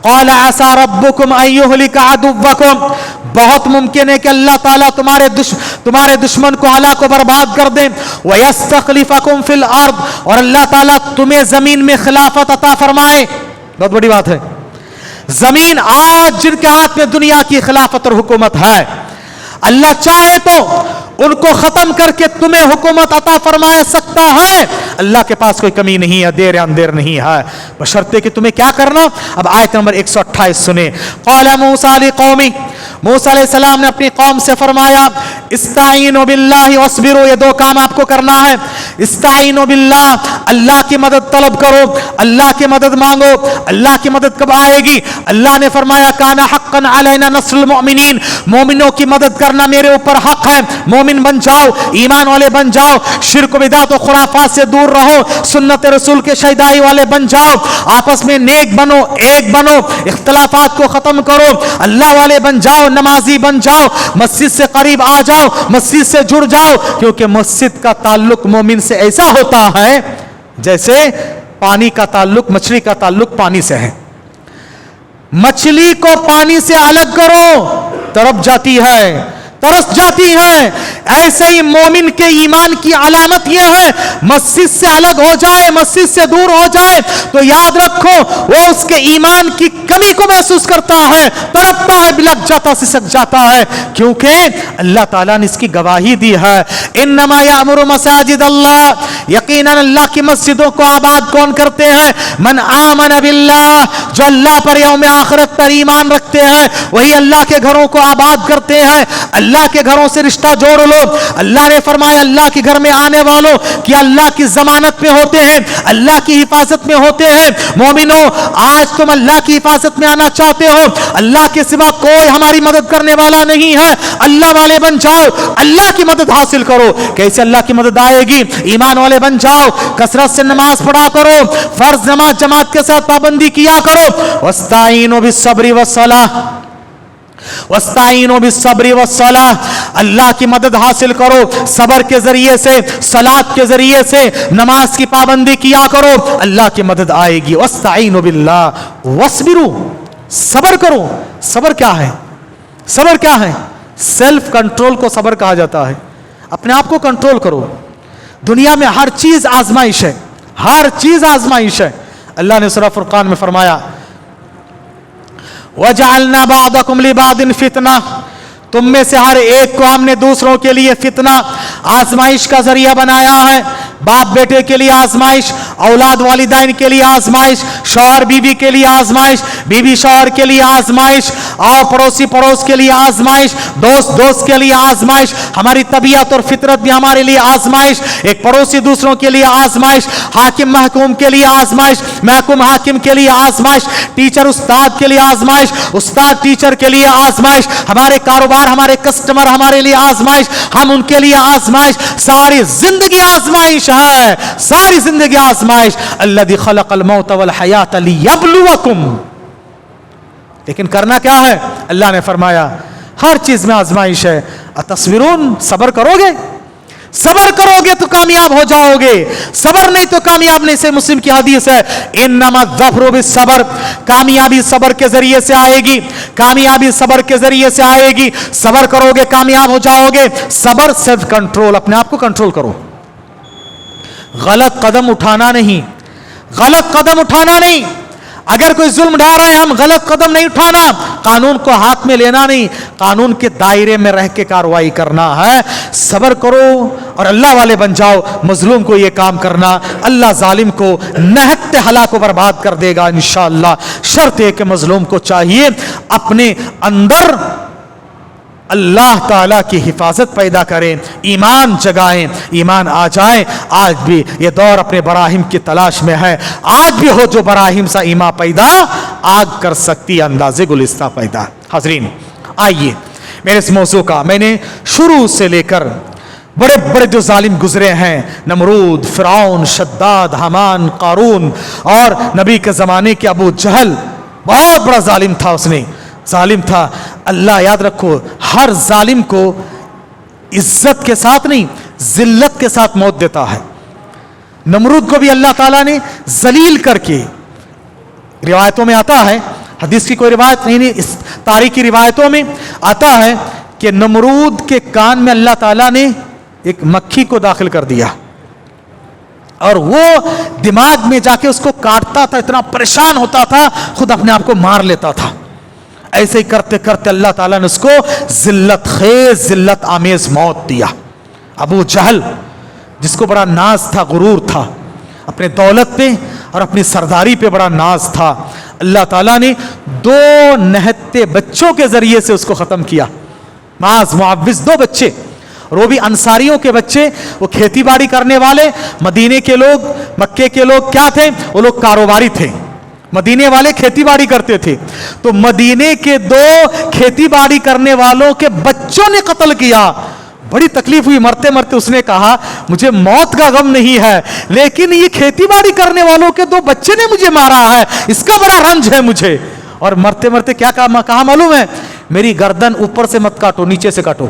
क़ाल असा रब्बुकुम अन युहलिका अदुव्वकुम, बहुत मुमकिन है कि अल्लाह ताला तुम्हारे दुश्मन को हला को बर्बाद कर दे। व यस्तखलिफकुम फिल अर्द, और अल्लाह ताला तुम्हें जमीन में खिलाफत अता फरमाए। बहुत बड़ी बात है। जमीन आज जिनके हाथ में दुनिया की खिलाफत और हुकूमत है, अल्लाह चाहे तो उनको खत्म करके तुम्हें हुकूमत अता फरमा सकता है। अल्लाह के पास कोई कमी नहीं है, देर या अंधेर नहीं है, बशर्ते कि तुम्हें क्या करना। अब आयत नंबर 128 सुने। क़ाल मूसा लिक़ौमी, मूसा अलैहिस्सलाम ने अपनी कौम से फरमाया, इस्ताईनु बिल्लाहि वस्बिरू, ये दो काम आपको करना है। इस्ताईनु बिल्लाह, अल्लाह की मदद तलब करो, अल्लाह की मदद मांगो। अल्लाह की मदद कब आएगी? अल्लाह ने फरमाया, काना हक्कन अलैना नस्रुल मुमिनीन, मोमिनों की मदद करना मेरे ऊपर हक है। मोमिन बन जाओ, ईमान वाले बन जाओ, शिर्क बिदअत और खुराफात से दूर रहो, सुन्नत रसूल के शहीदाई वाले बन जाओ, आपस में नेक बनो, एक बनो, इख्तिलाफात को खत्म करो, अल्लाह वाले बन जाओ, नमाजी बन जाओ, मस्जिद से करीब आ जाओ, मस्जिद से जुड़ जाओ। क्योंकि मस्जिद का ताल्लुक मोमिन से ऐसा होता है जैसे पानी का ताल्लुक, मछली का ताल्लुक पानी से है। मछली को पानी से अलग करो, तड़प जाती है, तरस जाती है। ऐसे ही मोमिन के ईमान की अलामत यह है, मस्जिद से अलग हो जाए, मस्जिद से दूर हो जाए तो याद रखो वो उसके ईमान की कमी को महसूस करता है, तड़पता है, बिलक जाता, सिसक जाता है। क्योंकि अल्लाह ताला ने इसकी गवाही दी है, इन्नमा यामुरु मसाजिद अल्लाह, यकीनन अल्लाह की मस्जिदों को आबाद कौन करते हैं? मन आमन बिल्लाह, जो अल्लाह पर यौम आखिरत पर ईमान रखते हैं, वही अल्लाह के घरों को आबाद करते हैं। अल्लाह के घरों से रिश्ता जोड़ लो, अल्लाह ने फरमाया अल्लाह के घर में आने वालों कि अल्लाह की जमानत में होते हैं, अल्लाह की हिफाजत में होते हैं। मोमिनो, आज तुम अल्लाह की हिफाजत में आना चाहते हो, अल्लाह के सिवा कोई हमारी मदद करने वाला नहीं है, अल्लाह वाले बन जाओ, अल्लाह की मदद हासिल करो। कैसे अल्लाह की मदद आएगी? ईमान वाले बन जाओ, कसरत से नमाज पढ़ा करो, फर्ज नमाज जमात के साथ पाबंदी किया करो। वस्ताईनो बिस्सब्रि वस्सलाह, वस्ताईनो बिस्सब्रि वस्सलाह, अल्लाह की मदद हासिल करो सबर के जरिए से, सलात के जरिए से, नमाज की पाबंदी किया करो, अल्लाह की मदद आएगी। वस्ताईनो बिल्लाह वस्बिरू, सबर करो। सबर क्या है? सबर क्या है? सेल्फ कंट्रोल को सबर कहा जाता है। अपने आप को कंट्रोल करो। दुनिया में हर चीज आजमाइश है, हर चीज आजमाइश है। अल्लाह ने सूरह फुरकान में फरमाया वजअलना बादकुम लिबादिन फितना, तुम में से हर एक को हमने दूसरों के लिए फितना, आजमाइश का जरिया बनाया है। बाप बेटे के लिए आजमाइश, औलाद वालिदैन के लिए आजमाइश, शौहर बीवी के लिए आजमाइश, बीवी शौहर के लिए आजमाइश, और पड़ोसी पड़ोस के लिए आजमाइश, दोस्त दोस्त के लिए आजमाइश, हमारी तबीयत और फितरत भी हमारे लिए आजमाइश, एक पड़ोसी दूसरों के लिए आजमाइश, हाकिम महकूम के लिए आजमाइश, महकूम हाकिम के लिए आजमाइश, टीचर उस्ताद के लिए आजमाइश, उस्ताद टीचर के लिए आजमाइश, हमारे कारोबार, हमारे कस्टमर हमारे लिए आजमाइश, हम उनके लिए आजमाइश। सारी जिंदगी आजमाइश है, सारी जिंदगी आजमाइश। अल्लज़ी खलक़ल मौत वल हयात लियब्लुवकुम, लेकिन करना क्या है? अल्लाह ने फरमाया हर चीज में आजमाइश है। अतस्बिरून, सबर करोगे? सबर करोगे तो कामयाब हो जाओगे, सबर नहीं तो कामयाब नहीं। से मुस्लिम की हदीस है इन्नमा ज़फ़रु बिस्सब्र, कामयाबी सबर के जरिए से आएगी, कामयाबी सबर के जरिए से आएगी। सबर करोगे कामयाब हो जाओगे। सबर, सेल्फ कंट्रोल, अपने आप को कंट्रोल करो। गलत कदम उठाना नहीं, गलत कदम उठाना नहीं। अगर कोई जुल्म ढा रहा है, हम गलत कदम नहीं उठाना, कानून को हाथ में लेना नहीं, कानून के दायरे में रह के कार्रवाई करना है। सबर करो और अल्लाह वाले बन जाओ। मजलूम को ये काम करना, अल्लाह जालिम को नहत्ते हलाक को बर्बाद कर देगा इंशाअल्लाह। शर्त है कि मजलूम को चाहिए अपने अंदर अल्लाह ताला की हिफाजत पैदा करें, ईमान जगाएं, ईमान आ जाए। आज भी ये दौर अपने बराहिम की तलाश में है। आज भी हो जो बराहिम सा ईमा पैदा, आग कर सकती अंदाजे गुलिस्ता पैदा। हाजरीन, आइए मेरे इस मौजू का मैंने शुरू से लेकर बड़े बड़े जो जालिम गुजरे हैं, नमरूद, फिरौन, शद्दाद, हामान, कारून और नबी के ज़माने के अबू जहल, बहुत बड़ा जालिम था, उसने जालिम था। अल्लाह याद रखो, हर जालिम को इज्जत के साथ नहीं, जिल्लत के साथ मौत देता है। नमरूद को भी अल्लाह ताला ने जलील करके, रिवायतों में आता है, हदीस की कोई रिवायत नहीं, इस तारीख की रिवायतों में आता है कि नमरूद के कान में अल्लाह ताला ने एक मक्खी को दाखिल कर दिया और वो दिमाग में जाके उसको काटता था, इतना परेशान होता था, खुद अपने आप को मार लेता था। ऐसे ही करते करते अल्लाह ताला ने उसको जिल्लत खेज, जिल्लत आमेज मौत दिया। अबू जहल, जिसको बड़ा नाज था, गुरूर था, अपने दौलत पे और अपनी सरदारी पे बड़ा नाज था, अल्लाह ताला ने 2 नहत्ते बच्चों के जरिए से उसको खत्म किया। माज मुआविज 2 बच्चे, और वो भी अंसारियों के बच्चे। वो खेती बाड़ी करने वाले, मदीने के लोग, मक्के के लोग क्या थे? वो लोग कारोबारी थे, मदीने वाले खेती बाड़ी करते थे। तो मदीने के 2 खेती बाड़ी करने वालों के बच्चों ने कत्ल किया। बड़ी तकलीफ हुई, मरते मरते उसने कहा मुझे मौत का गम नहीं है, लेकिन ये खेती बाड़ी करने वालों के 2 बच्चे ने मुझे मारा है, इसका बड़ा रंज है मुझे। और मरते मरते क्या कहा मालूम है? मेरी गर्दन ऊपर से मत काटो, नीचे से काटो,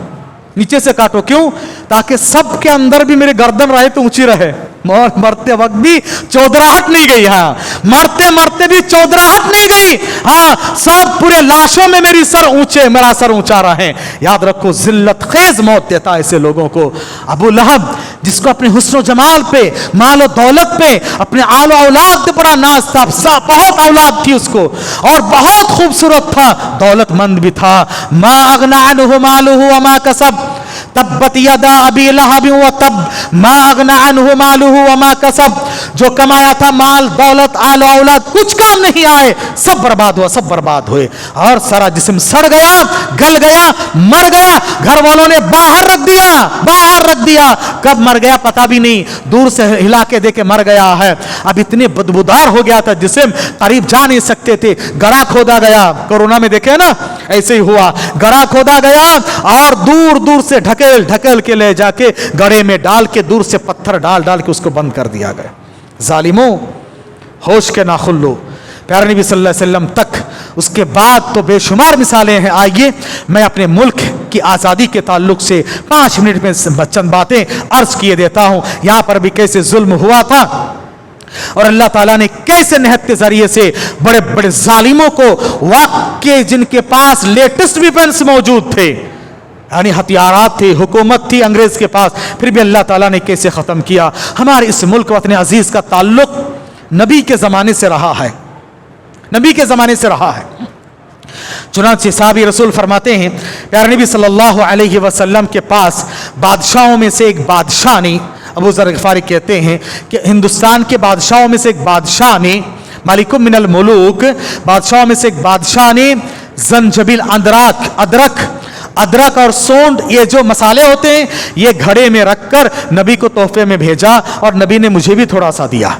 नीचे से काटो। क्यों? ताकि सबके अंदर भी मेरी गर्दन रहे तो ऊंची रहे। और मरते वक्त भी चौधराहट नहीं गई। हाँ, मरते मरते भी चौधराहट नहीं गई। हाँ, सब पूरे लाशों में मेरी सर ऊंचे, मेरा सर ऊंचा रहे। याद रखो, जिल्लत खेज मौत देता है ऐसे लोगों को। अबू लहब, जिसको अपने हुस्न जमाल पे, माल और दौलत पे, अपने आल औलाद पे बड़ा नाज था, बहुत औलाद थी उसको और बहुत खूबसूरत था, दौलतमंद भी था। मा अगना अन्हु मालुहु व मा कसब तब्बत यदा अबी लहब व तब मा अगना अन्हु मालुहु व मा कसब। जो कमाया था माल दौलत आल औलाद कुछ काम नहीं आए, सब बर्बाद हुआ, सब बर्बाद हुए, और सारा जिस्म सड़ गया, गल गया, मर गया। घर वालों ने बाहर रख दिया, बाहर रख दिया, कब मर गया पता भी नहीं, दूर से हिला के देखे मर गया है। अब इतने बदबूदार हो गया था जिस्म, करीब जा नहीं सकते थे, गड़ा खोदा गया, कोरोना में देखे ना ऐसे ही हुआ, गड़ा खोदा गया और दूर दूर से ढकेल ढकेल के ले जाके गड़े में डाल के दूर से पत्थर डाल डाल के उसको बंद कर दिया गया। जालिमों, होश के नाखुन लो। प्यारे नबी सल्लल्लाहु अलैहि वसल्लम तक उसके बाद तो बेशुमार मिसालें हैं। आइए मैं अपने मुल्क की आज़ादी के ताल्लुक से 5 मिनट में चंद बातें अर्ज किए देता हूँ। यहाँ पर भी कैसे जुल्म हुआ था और अल्लाह ताला ने कैसे निहत्त के जरिए से बड़े बड़े जालिमों को, वाकई जिनके पास लेटेस्ट वेपन्स मौजूद थे, यानी हथियारात थे, हुकूमत थी अंग्रेज के पास, फिर भी अल्लाह ताला ने कैसे ख़त्म किया। हमारे इस मुल्क वतन अजीज़ का ताल्लुक नबी के ज़माने से रहा है, नबी के ज़माने से रहा है। चुनांचे साहबी रसूल फरमाते हैं, प्यारे नबी सल्लल्लाहु अलैहि वसल्लम के पास बादशाहों में से एक बादशाह ने, अबू ज़र ग़िफ़ारी कहते हैं कि हिंदुस्तान के बादशाहों में से एक बादशाह ने, मालिकुम मिनल मुलूक, बादशाहों में से एक बादशाह ने ज़ंजबील, अदरक और सोंड, ये जो मसाले होते हैं, ये घड़े में रखकर नबी को तोहफे में भेजा और नबी ने मुझे भी थोड़ा सा दिया।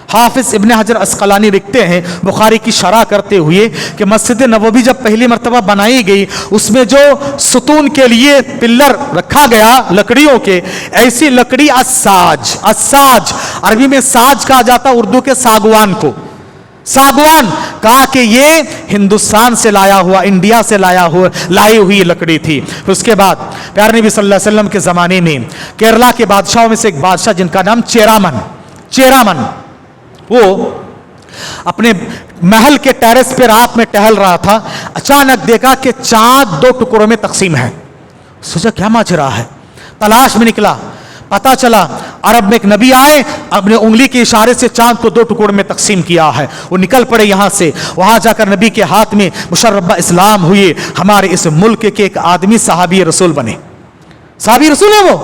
हाफिज इब्न हजर अस्कलानी लिखते हैं बुखारी की शरह करते हुए कि मस्जिद नबवी जब पहली मर्तबा बनाई गई, उसमें जो सुतून के लिए पिल्लर रखा गया लकड़ियों के, ऐसी लकड़ी अस्साज, अरबी में साज कहा जाता, उर्दू के सागवान को, सागवान कहा कि ये हिंदुस्तान से लाया हुआ, इंडिया से लाई हुई लकड़ी थी। उसके बाद प्यारे नबी सल्लल्लाहु अलैहि वसल्लम के ज़माने में केरला के बादशाहों में से एक बादशाह जिनका नाम चेरामन, वो अपने महल के टेरेस पे रात में टहल रहा था, अचानक देखा कि चांद 2 टुकड़ों में तकसीम है। सोचा क्या माजरा है, तलाश में निकला, पता चला अरब में एक नबी आए, अपने उंगली के इशारे से चांद को 2 टुकड़ों में तकसीम किया है। वो निकल पड़े यहाँ से, वहाँ जाकर नबी के हाथ में मुशर्रफ इस्लाम हुए। हमारे इस मुल्क के एक आदमी सहाबी रसूल बने, सहाबी रसूल है वो,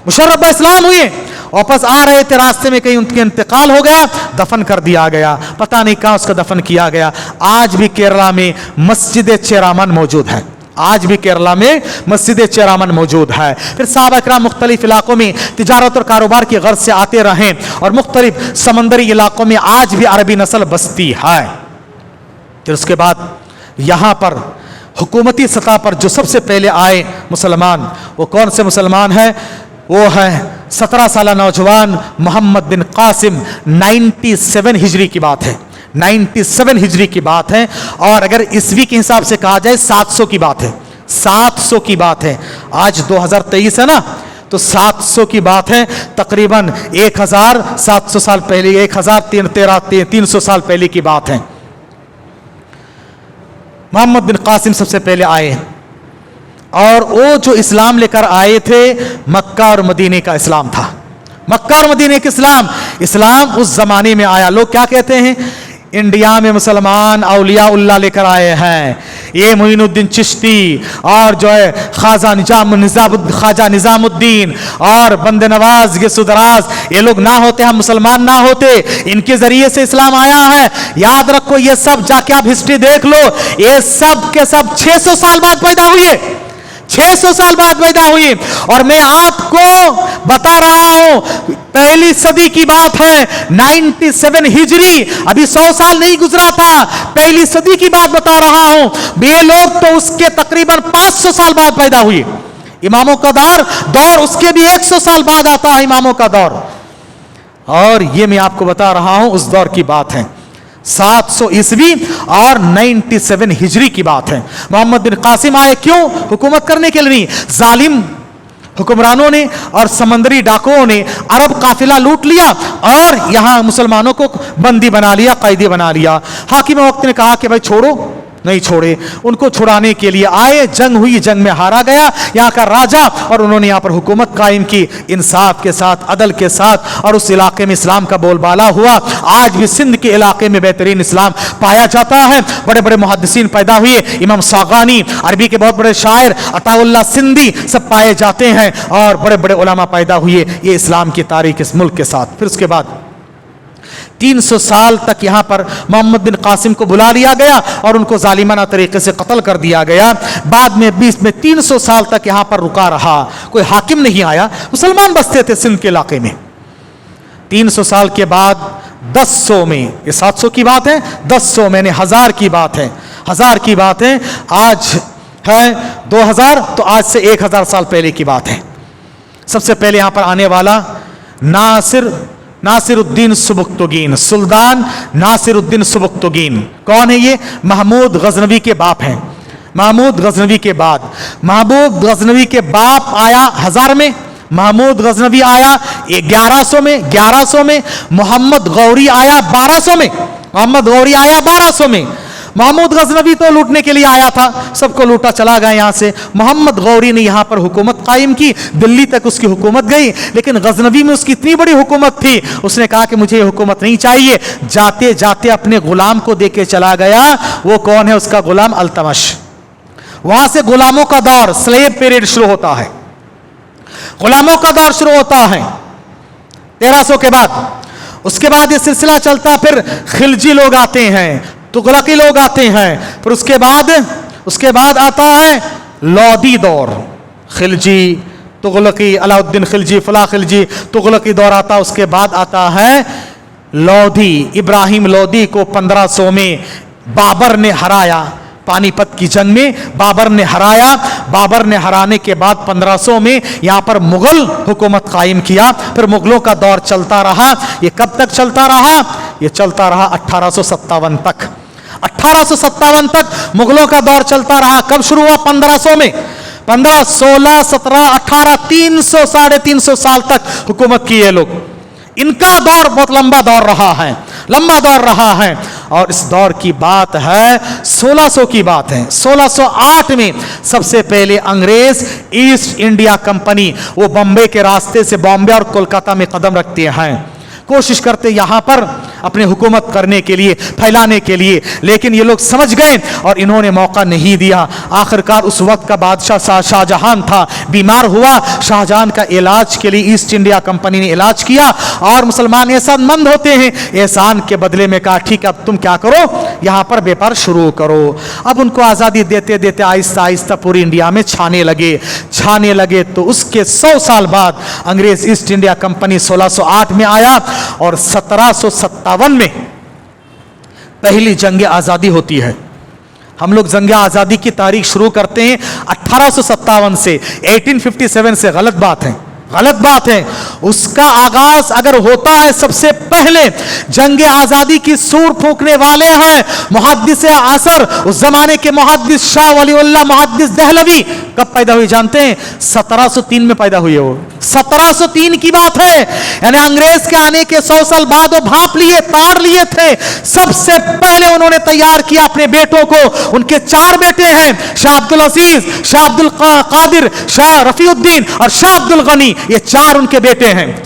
मुशर्रफ इस्लाम हुए। वापस आ रहे थे, रास्ते में कहीं उनके इंतकाल हो गया, दफन कर दिया गया, पता नहीं कहाँ उसका दफन किया गया। आज भी केरला में मस्जिद चेरामन मौजूद है, आज भी केरला में मस्जिद चेरामन मौजूद है। फिर साहबा इकराम मुख्तलिफ इलाकों में तिजारत और कारोबार की गर्ज से आते रहे और मुख्तलिफ समंदरी इलाकों में आज भी अरबी नस्ल बसती है। फिर उसके बाद यहाँ पर हुकूमती सतह पर जो सबसे पहले आए मुसलमान, वो कौन से मुसलमान हैं? वो है 17 साल नौजवान मोहम्मद बिन कासिम। 97 हिजरी की बात है, 97 हिजरी की बात है, और अगर ईस्वी के हिसाब से कहा जाए 700 की बात है, 700 की बात है। आज 2023 है ना, तो 700 की बात है, तकरीबन 1700 साल पहले, 1300 साल पहले की बात है। मोहम्मद बिन कासिम सबसे पहले आए, और वो जो इस्लाम लेकर आए थे मक्का और मदीने का इस्लाम था। मक्का और मदीने का इस्लाम उस जमाने में आया। लोग क्या कहते हैं, इंडिया में मुसलमान औलिया उल्लाह लेकर आए हैं, ये मोइनुद्दीन चिश्ती और जो है ख्वाजा निजामुद्दीन और बंदे नवाज ये सुदराज, ये लोग ना होते हम मुसलमान ना होते, इनके जरिए से इस्लाम आया है। याद रखो, ये सब जाके आप हिस्ट्री देख लो, ये सब के सब 600 साल बाद पैदा हुए, 600 साल बाद पैदा हुई। और मैं आपको बता रहा हूं, पहली सदी की बात है, 97 हिजरी, अभी 100 साल नहीं गुजरा था, पहली सदी की बात बता रहा हूं। ये लोग तो उसके तकरीबन 500 साल बाद पैदा हुए। इमामों का दौर उसके भी 100 साल बाद आता है इमामों का दौर, और ये मैं आपको बता रहा हूं उस दौर की बात है। 700 ईस्वी और 97 हिजरी की बात है। मोहम्मद बिन कासिम आए क्यों? हुकूमत करने के लिए नहीं, जालिम हुक्मरानों ने और समंदरी डाकुओं ने अरब काफिला लूट लिया और यहां मुसलमानों को बंदी बना लिया, कैदी बना लिया। हाकिम वक्त ने कहा कि भाई छोड़ो, नहीं छोड़े, उनको छुड़ाने के लिए आए, जंग हुई, जंग में हारा गया यहाँ का राजा, और उन्होंने यहाँ पर हुकूमत कायम की इंसाफ के साथ, अदल के साथ, और उस इलाके में इस्लाम का बोलबाला हुआ। आज भी सिंध के इलाके में बेहतरीन इस्लाम पाया जाता है। बड़े बड़े मुहद्दिसीन पैदा हुए, इमाम सागानी, अरबी के बहुत बड़े शायर, अताउल्लाह सिंधी, सब पाए जाते हैं, और बड़े बड़े उलमा पैदा हुए ये इस्लाम की तारीख इस मुल्क के साथ। फिर उसके बाद 300 साल तक यहाँ पर मोहम्मद बिन कासिम को बुला लिया गया और उनको जालिमाना तरीके से कत्ल कर दिया गया। बाद में 20 में 300 साल तक यहाँ पर रुका रहा, कोई हाकिम नहीं आया, मुसलमान बसते थे सिंध के इलाके में। 300 साल के बाद 1000 में, ये 700 की बात है, 1000 में 1000 की बात है, 1000 की बात है, आज है 2000, तो आज से 1000 साल पहले की बात है। सबसे पहले यहाँ पर आने वाला नासिरुद्दीन सुबुक्तुगीन, सुल्तान नासिरुद्दीन सुबुक्तुगीन। कौन है ये? महमूद गजनवी के बाप हैं। महमूद गजनवी के बाद महमूद गजनवी के बाप आया 1000 में, महमूद गजनवी आया 1100 में, मोहम्मद गौरी आया 1200 में, मोहम्मद गौरी आया 1200 में। महमूद गजनवी तो लूटने के लिए आया था, सबको लूटा चला गया यहाँ से। मोहम्मद गौरी ने यहाँ पर हुकूमत कायम की, दिल्ली तक उसकी हुकूमत गई, लेकिन गजनवी में उसकी इतनी बड़ी हुकूमत थी, उसने कहा कि मुझे ये हुकूमत नहीं चाहिए। जाते जाते अपने गुलाम को देके चला गया। वो कौन है? उसका गुलाम अल्तमश। वहां से गुलामों का दौर, स्लेव पीरियड शुरू होता है, गुलामों का दौर शुरू होता है 1300 के बाद। उसके बाद ये सिलसिला चलता, फिर खिलजी लोग आते हैं, तुगलकी लोग आते हैं, फिर उसके बाद आता है लोदी दौर, खिलजी, तुगलकी, अलाउद्दीन खिलजी, फला खिलजी, तुगलकी दौर आता। उसके बाद आता है लोदी, इब्राहिम लोदी को 1500 में बाबर ने हराया, पानीपत की जंग में बाबर ने हराया। बाबर ने हराने के बाद 1500 में यहाँ पर मुगल हुकूमत कायम किया। फिर मुगलों का दौर चलता रहा। ये कब तक चलता रहा? ये चलता रहा 1857 तक। 1857 तक मुगलों का दौर चलता रहा। कब शुरू हुआ? 1500 में। 15, 16, 17, 18, 300, 350 साल तक हुकूमत की ये लोग। इनका दौर बहुत लंबा दौर रहा है, लंबा दौर रहा है। और इस दौर की बात है 1600 की बात है। 1608 में सबसे पहले अंग्रेज ईस्ट इंडिया कंपनी वो बॉम्बे के रास्ते से बॉम्बे और कोलकाता में कदम रखते हैं, कोशिश करते यहां पर अपने हुकूमत करने के लिए, फैलाने के लिए, लेकिन ये लोग समझ गए और इन्होंने मौका नहीं दिया। आखिरकार उस वक्त का बादशाह शाहजहां था, बीमार हुआ। शाहजहां का इलाज के लिए ईस्ट इंडिया कंपनी ने इलाज किया और मुसलमान एहसानमंद होते हैं, एहसान के बदले में कहा ठीक है अब तुम क्या करो, यहां पर व्यापार शुरू करो। अब उनको आज़ादी देते देते आहिस्ता आहिस्ता पूरी इंडिया में छाने लगे। तो उसके 100 साल बाद अंग्रेज ईस्ट इंडिया कंपनी 1608 में आया और 1757 में पहली जंग आज़ादी होती है। हम लोग जंग आज़ादी की तारीख शुरू करते हैं 1857 से, 1857 से। गलत बात है। उसका आगाज अगर होता है, सबसे पहले जंग आज़ादी की सूर फूंकने वाले हैं मुहद्दिस असर, उस जमाने के मुहद्दिस शाह वलीउल्लाह मुहद्दिस दहलवी। कब पैदा हुई जानते हैं? 1703 में पैदा हुई है वो। 1703 की बात है, यानी अंग्रेज के आने के 100 साल बाद वो भाप लिए, तार लिए थे। सबसे पहले उन्होंने तैयार किया अपने बेटों को। उनके 4 बेटे हैं, शाह अब्दुल अजीज, शाह अब्दुल कादिर, शाह रफीउद्दीन और शाह अब्दुल गनी। ये 4 उनके बेटे हैं।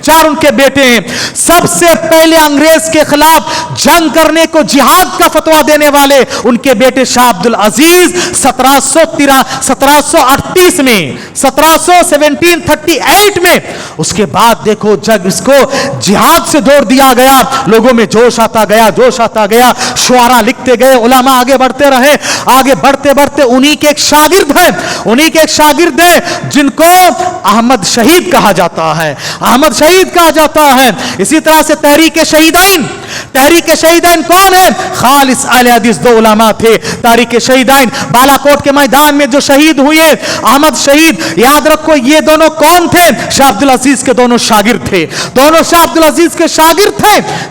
सबसे पहले अंग्रेज के खिलाफ जंग करने को, जिहाद का फतवा देने वाले उनके बेटे शाह अब्दुल अजीज 1738 में, 1738 में। उसके बाद देखो जग इसको जिहाद से जोड़ दिया गया, लोगों में जोश आता गया, शुआरा लिखते गए, उलमा आगे बढ़ते रहे। आगे बढ़ते बढ़ते उन्हीं के एक शागिर्द है जिनको अहमद शहीद कहा जाता है। इसी तरह से तहरीक शहीदाइन कौन है? खालिस अहले हदीस 2 उलमा थे। तहरीक शहीदाइन बालाकोट के मैदान में जो शहीद हुए, अहमद शहीद, याद रखो ये दोनों कौन थे? शाह अब्दुल अजीज के दोनों शागिर्द थे।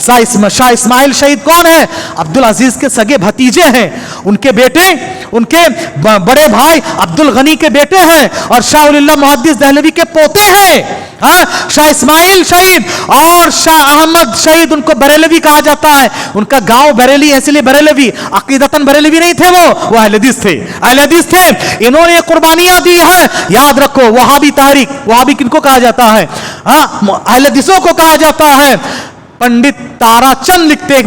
शाह इस्माइल शहीद कौन है? अब्दुल अजीज के सगे भतीजे हैं। उनके बेटे, उनके बड़े भाई अब्दुल गनी के बेटे हैं और शाह वलीउल्लाह मुहद्दिस दहलवी के पोते हैं। शाह इस्माइल शहीद और शाह अहमद शहीद, उनको बरेलवी कहा जाता है। उनका गांव बरेली है, इसलिए बरेलवी, अकीदतन बरेलवी नहीं थे, वो अहले हदीस थे। इन्होंने कुर्बानियां दी है। याद रखो वहाबी तारीख, वहाबी किनको कहा जाता है? अहले हदीसों को कहा जाता है। पंडित ताराचंद लिखते हैं, एक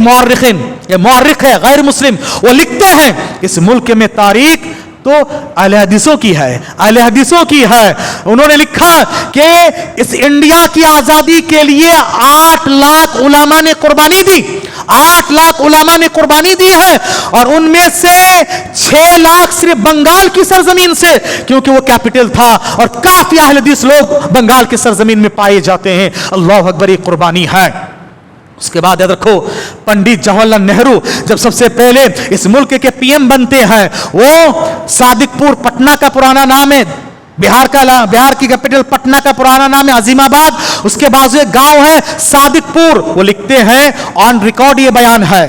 मौर्रिख है, गैर मुस्लिम, वो लिखते हैं इस मुल्क में तारीख तो अहले हदीसों की है, अहले हदीसों की है। उन्होंने लिखा कि इस इंडिया की आजादी के लिए 8 लाख उलमा ने कुर्बानी दी, 8 लाख उलमा ने कुर्बानी दी है, और उनमें से 6 लाख सिर्फ बंगाल की सरजमीन से, क्योंकि वो कैपिटल था और काफी अहले हदीस लोग बंगाल की सरजमीन में पाए जाते हैं। अल्लाह अकबर, ये कुर्बानी है। उसके बाद याद रखो, पंडित जवाहरलाल नेहरू जब सबसे पहले इस मुल्क के पीएम बनते हैं, वो सादिकपुर, पटना का पुराना नाम है, बिहार की कैपिटल पटना का पुराना नाम है अजीमाबाद, उसके बाजू एक गांव है सादिकपुर। वो लिखते हैं, ऑन रिकॉर्ड ये बयान है,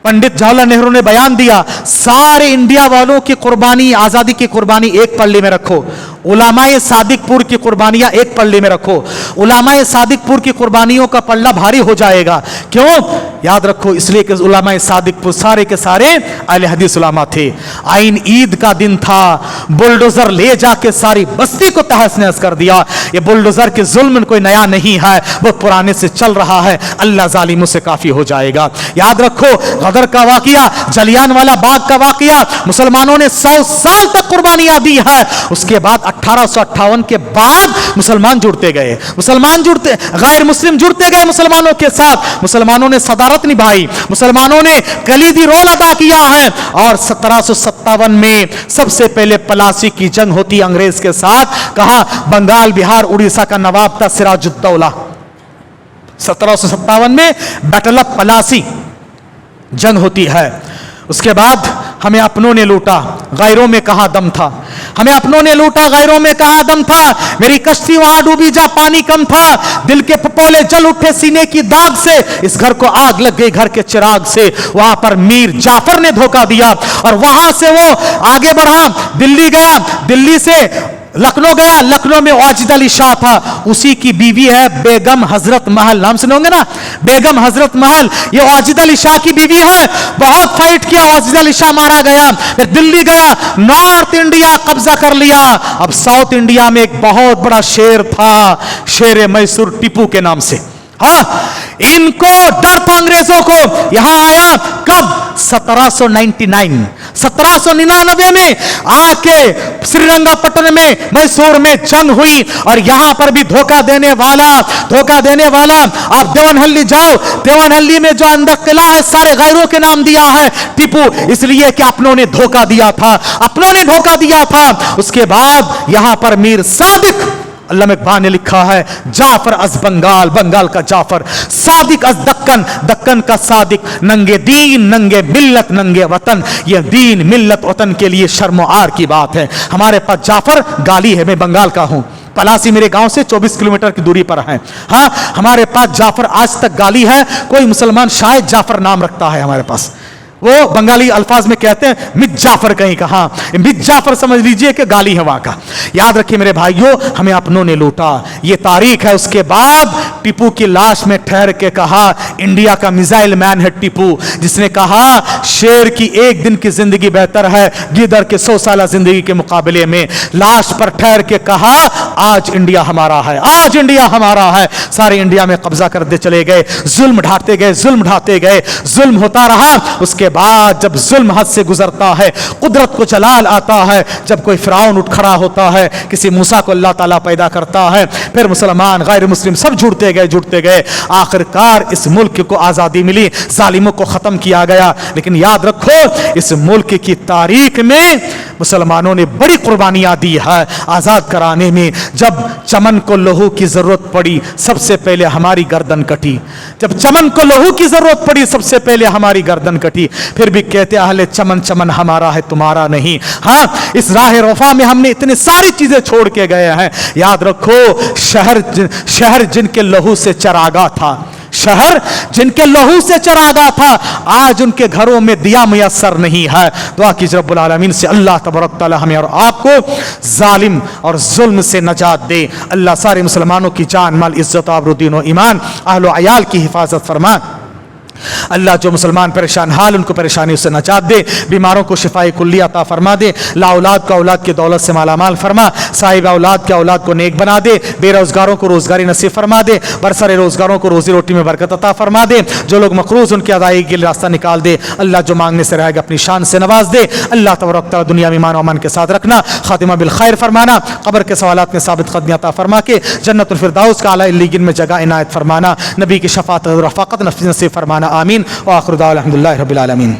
पंडित जवाहरलाल नेहरू ने बयान दिया, सारे इंडिया वालों की कुर्बानी, आजादी की कुर्बानी एक पल्ले में रखो, उलामाए सादिकपुर की कुर्बानियां एक पल्ले में रखो। उलामाए सादिकपुर की कुर्बानियों का पल्ला भारी हो जाएगा। क्यों? याद रखो, इसलिए कि उलामाए सादिकपुर सारे के सारे अहले हदीस उलामा थे। आइन ईद का दिन था, बुलडोजर ले जाके सारी बस्ती को तहस नहस कर दिया। ये बुलडोजर के जुल्म कोई नया नहीं है, वो पुराने से चल रहा है, अल्लाह जालिमों से काफी हो जाएगा। याद रखो, गदर का वाकया, जलियांवाला बाग का वाकया, मुसलमानों ने 100 साल तक कुर्बानियां दी है। उसके बाद 1858 के बाद मुसलमान जुड़ते गए, गैर मुस्लिम जुड़ते गए मुसलमानों के साथ। मुसलमानों ने सदारत निभाई, मुसलमानों ने कलीदी रोल अदा किया है। और 1757 में सबसे पहले पलासी की जंग होती अंग्रेज के साथ। कहा, बंगाल, बिहार, उड़ीसा का नवाब था सिराजुद्दौला। 1757 में बैटल ऑफ पलासी जंग होती है। उसके बाद हमें अपनों ने लूटा, गैरों में कहां दम था। हमें अपनों ने लूटा, गैरों में कहां दम था। मेरी कश्ती वहां डूबी जा पानी कम था, दिल के पपोले जल उठे सीने की दाग से, इस घर को आग लग गई घर के चिराग से। वहां पर मीर जाफर ने धोखा दिया और वहां से वो आगे बढ़ा, दिल्ली गया, दिल्ली से लखनऊ गया, लखनऊ में वाजिद अली शाह था, उसी की बीवी है बेगम हजरत महल, नाम सुने होंगे ना, बेगम हजरत महल, ये वाजिद अली शाह की बीवी है। बहुत फाइट किया, वाजिद अली शाह मारा गया। फिर दिल्ली गया, नॉर्थ इंडिया कब्जा कर लिया। अब साउथ इंडिया में एक बहुत बड़ा शेर था, शेर मैसूर टीपू के नाम से। हाँ, इनको डर था अंग्रेजों को। यहां आया कब? 1799 में आके श्रीरंगपट्टनम में, मैसूर में जंग हुई। और यहां पर भी धोखा देने वाला आप देवनहल्ली जाओ, देवनहल्ली में जो अंदर किला है सारे गैरों के नाम दिया है टीपू, इसलिए कि अपनों ने धोखा दिया था। उसके बाद यहां पर मीर सादिक, अल्लामा इकबाल ने लिखा है, जाफर अज बंगाल, बंगाल का जाफर, सादिक अज दक्कन, दक्कन का सादिक, नंगे दीन नंगे मिल्लत नंगे वतन। यह दीन मिल्लत वतन के लिए शर्म आर की बात है। हमारे पास जाफर गाली है, मैं बंगाल का हूं, पलासी मेरे गांव से 24 किलोमीटर की दूरी पर है। हाँ, हमारे पास जाफर आज तक गाली है। कोई मुसलमान शायद जाफर नाम रखता है हमारे पास, वो बंगाली अल्फाज में कहते हैं मित जाफर, कहीं कहा मित जाफर, समझ लीजिए कि गाली है वहां का। याद रखिए मेरे भाइयों, हमें अपनों ने लूटा, ये तारीख है। उसके बाद टीपू की लाश में ठहर के कहा, इंडिया का मिसाइल मैन है टीपू, जिसने कहा शेर की एक दिन की जिंदगी बेहतर है गिदड़ के 100 साल जिंदगी के मुकाबले में। लाश पर ठहर के कहा, आज इंडिया हमारा है, आज इंडिया हमारा है। सारे इंडिया में कब्जा करते चले गए, जुल्म ढाते गए, जुल्म होता रहा। उसके बाद जब जुल्म हद से गुजरता है, कुदरत को जलाल आता है, जब कोई फिरौन उठ खड़ा होता है, किसी मूसा को अल्लाह ताला पैदा करता है, फिर मुसलमान गैर मुस्लिम सब जुड़ते गए। आखिरकार इस मुल्क को आजादी मिली, जालिमों को खत्म किया गया। लेकिन याद रखो, इस मुल्क की तारीख में मुसलमानों ने बड़ी कुर्बानियां दी है आजाद कराने में। जब चमन को लहू की जरूरत पड़ी, सबसे पहले हमारी गर्दन कटी। जब चमन को लहू की जरूरत पड़ी, सबसे पहले हमारी गर्दन कटी। फिर भी कहते अहले चमन, चमन हमारा है तुम्हारा नहीं। हाँ, इस राह रफा में हमने इतनी सारी चीजें छोड़ के गए हैं। याद रखो, शहर जिनके लहू से चरागा था, शहर जिनके लहू से चरागा था, आज उनके घरों में दिया मुयस्सर नहीं है। दुआ कीजिए रब्बुल आलमीन से अल्लाह तबारक तआला हमें और आपको जालिम और जुल्म से नजात दे। अल्लाह सारे मुसलमानों की जान, माल, इज्जत, आबरू, दीन और ईमान, अहल व अयाल की हिफाजत फरमा। اللہ جو مسلمان پریشان حال ان کو پریشانی سے نجات دے، بیماروں کو شفائے کلی عطا فرما دے، لا اولاد کا اولاد کی دولت سے مالا مال فرما، صاحب اولاد کے اولاد کو نیک بنا دے، بے روزگاروں کو روزگاری نصیب فرما دے، برسر روزگاروں کو روزی روٹی میں برکت عطا فرما دے، جو لوگ مقروض ان کی ادائیگی کے لیے راستہ نکال دے، اللہ جو مانگنے سے رہے گا اپنی شان سے نواز دے، اللہ تبارک تعالیٰ دنیا میں ایمان و امن کے ساتھ رکھنا، خاتمہ بالخیر فرمانا، قبر کے سوالات میں ثابت قدمی عطا فرما کے جنت الفردوس کا اعلیٰ علیین میں جگہ عنایت فرمانا، نبی کی شفاعت اور رفاقت نصیب فرمانا، آمین، وآخر دعوانا الحمدللہ رب العالمین۔